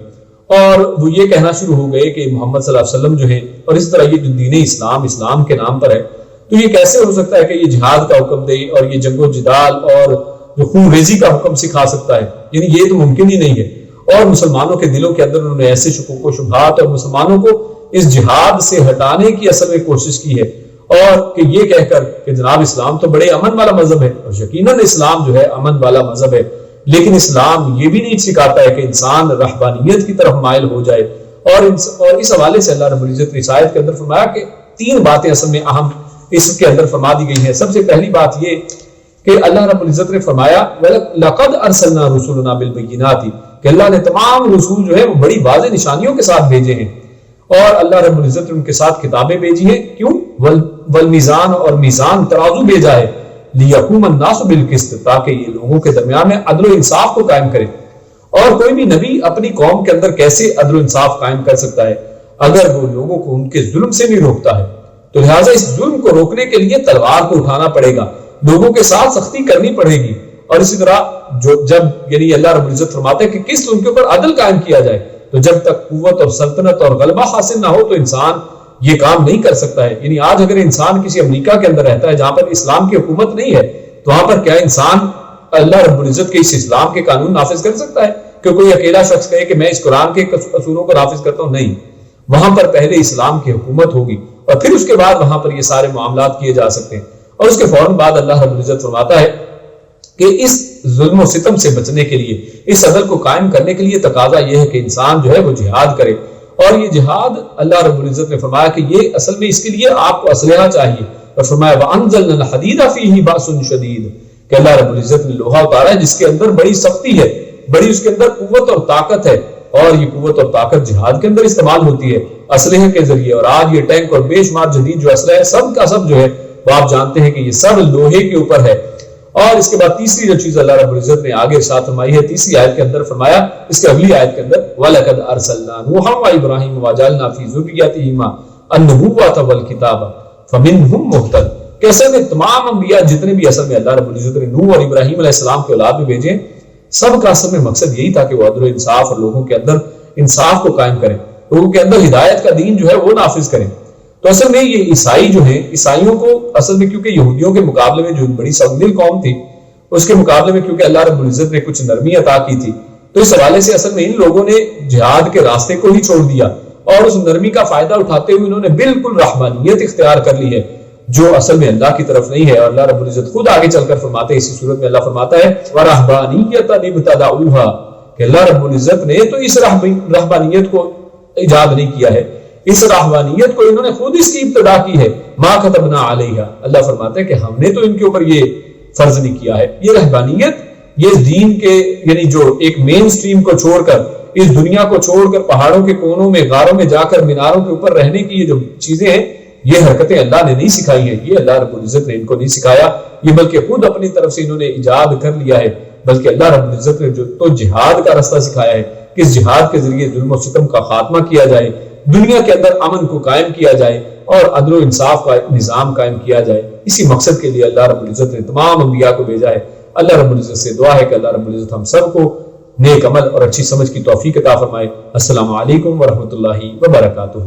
اور وہ یہ کہنا شروع ہو گئے کہ محمد صلی اللہ علیہ وسلم جو ہیں، اور اس طرح یہ جو دین اسلام کے نام پر ہے، تو یہ کیسے ہو سکتا ہے کہ یہ جہاد کا حکم دے اور یہ جنگ و جدال اور جو خون ریزی کا حکم سکھا سکتا ہے، یعنی یہ تو ممکن ہی نہیں ہے۔ اور مسلمانوں کے دلوں کے اندر انہوں نے ایسے شکوک و شبہات اور مسلمانوں کو اس جہاد سے ہٹانے کی اصل میں کوشش کی ہے، اور کہ یہ کہہ کر کہ جناب اسلام تو بڑے امن والا مذہب ہے، اور یقیناً اسلام جو ہے امن والا مذہب ہے، لیکن اسلام یہ بھی نہیں سکھاتا ہے کہ انسان رہبانیت کی طرف مائل ہو جائے۔ اور اس حوالے سے اللہ رب العزت نے اس آیت کے اندر فرمایا کہ 3 باتیں اصل میں اہم اس کے اندر فرما دی گئی ہیں۔ سب سے پہلی بات یہ کہ اللہ رب العزت نے فرمایا لَقَدْ أَرْسَلْنَا رُسُلُنَا بِالْبَيِّنَاتِ، کہ اللہ نے تمام رسول جو ہے وہ بڑی واضح نشانیوں کے ساتھ بھیجے ہیں، اور اللہ رب العزت نے ان کے ساتھ کتابیں بھیجی ہیں۔ کیوں؟ والمیزان، اور میزان ترازو بھیجا ہے، لِيَقُومَ النَّاسُ بِالْقِسْطِ، تاکہ یہ لوگوں کے درمیان میں عدل و انصاف کو قائم کرے۔ اور کوئی بھی نبی اپنی قوم کے اندر کیسے عدل و انصاف قائم کر سکتا ہے اگر وہ لوگوں کو ان کے ظلم سے نہیں روکتا ہے؟ تو لہٰذا اس ظلم کو روکنے کے لیے تلوار کو اٹھانا پڑے گا، لوگوں کے ساتھ سختی کرنی پڑے گی، اور اسی طرح جب یعنی اللہ رب العزت فرماتے ہیں کہ کس ان کے اوپر عدل قائم کیا جائے، تو جب تک قوت اور سلطنت اور غلبہ حاصل نہ ہو تو انسان یہ کام نہیں کر سکتا ہے۔ یعنی آج اگر انسان کسی امریکہ کے اندر رہتا ہے جہاں پر اسلام کی حکومت نہیں ہے، تو وہاں پر کیا انسان اللہ رب العزت کے اس اسلام کے قانون نافذ کر سکتا ہے کہ کوئی اکیلا شخص کہے کہ میں اس قرآن کے اصولوں کو نافذ کرتا ہوں؟ نہیں، وہاں پر پہلے اسلام کی حکومت ہوگی، اور پھر اس کے بعد وہاں پر یہ سارے معاملات کیے جا سکتے ہیں۔ اور اس کے فوراً بعد اللہ رب العزت فرماتا ہے کہ اس ظلم و ستم سے بچنے کے لیے، اس عدل کو قائم کرنے کے لیے تقاضا یہ ہے کہ انسان جو ہے وہ جہاد کرے، اور یہ جہاد اللہ رب العزت نے فرمایا کہ یہ اصل میں اس کے لیے آپ کو اسلحہ چاہیے، اور فرمایا وَأَنزَلْنَا الْحَدِيدَ فِيهِ بَأْسٌ شَدِيدٌ، کہ اللہ رب العزت نے لوہا اتارا ہے جس کے اندر بڑی سختی ہے، بڑی اس کے اندر قوت اور طاقت ہے، اور یہ قوت اور طاقت جہاد کے اندر استعمال ہوتی ہے اسلحے کے ذریعے۔ اور آج یہ ٹینک اور بے شمار جدید جو اسلحہ ہے سب کا سب جو ہے وہ آپ جانتے ہیں کہ یہ سب لوہے کے اوپر ہے۔ اور اس کے بعد تیسری جو چیز اللہ رب العزت نے آگے ساتھ فرمائی ہے، تیسری آیت کے اندر فرمایا، اس کے اگلی آیت کے اندر وَلَقَدْ أَرْسَلْنَا نُوحًا وَإِبْرَاهِيمَ وَجَعَلْنَا فِي ذُرِّيَّتِهِمَا النُّبُوَّةَ وَالْكِتَابَ فَمِنْهُمْ مُهْتَدٍ، کیسے میں تمام انبیاء جتنے بھی اصل میں اللہ رب العزت نے نوح اور ابراہیم علیہ السلام کے اولاد میں بھیجے، سب کا اصل میں مقصد یہی تھا کہ وہ عدل و انصاف اور لوگوں کے اندر انصاف کو قائم کریں، لوگوں کے اندر ہدایت کا دین جو ہے وہ نافذ کریں۔ تو اصل میں یہ عیسائی جو ہیں، عیسائیوں کو اصل میں کیونکہ یہودیوں کے مقابلے میں جو بڑی سنگدل قوم تھی، اس کے مقابلے میں کیونکہ اللہ رب العزت نے کچھ نرمی عطا کی تھی، تو اس حوالے سے اصل میں ان لوگوں نے جہاد کے راستے کو ہی چھوڑ دیا، اور اس نرمی کا فائدہ اٹھاتے ہوئے انہوں نے بالکل رحمانیت اختیار کر لی ہے جو اصل میں اللہ کی طرف نہیں ہے۔ اور اللہ رب العزت خود آگے چل کر فرماتے ہیں، اسی صورت میں اللہ فرماتا ہے وَرَحْبَانِيَّةً ابْتَدَعُوهَا، کہ اللہ رب العزت نے تو اس رحبانیت کو ایجاد نہیں کیا ہے، اس رحبانیت کو انہوں نے خود اس کی ابتدا کی ہے، مَا كَتَبْنَا عَلَيْهَا، اللہ فرماتے ہیں کہ ہم نے تو ان کے اوپر یہ فرض نہیں کیا ہے۔ یہ رہبانیت، یہ دین کے یعنی جو ایک مین سٹریم کو چھوڑ کر، اس دنیا کو چھوڑ کر پہاڑوں کے کونوں میں، غاروں میں جا کر میناروں کے اوپر رہنے کی یہ جو چیزیں ہیں، یہ حرکتیں اللہ نے نہیں سکھائی ہیں، یہ اللہ رب العزت نے ان کو نہیں سکھایا، یہ بلکہ خود اپنی طرف سے انہوں نے ایجاد کر لیا ہے۔ بلکہ اللہ رب العزت نے جو تو جہاد کا راستہ سکھایا ہے، کس جہاد کے ذریعے ظلم و ستم کا خاتمہ کیا جائے، دنیا کے اندر امن کو قائم کیا جائے، اور عدل و انصاف کا نظام قائم کیا جائے۔ اسی مقصد کے لیے اللہ رب العزت نے تمام انبیاء کو بھیجا ہے۔ اللہ رب العزت سے دعا ہے کہ اللہ رب العزت ہم سب کو نیک عمل اور اچھی سمجھ کی توفیق عطا فرمائے۔ السلام علیکم ورحمۃ اللہ وبرکاتہ۔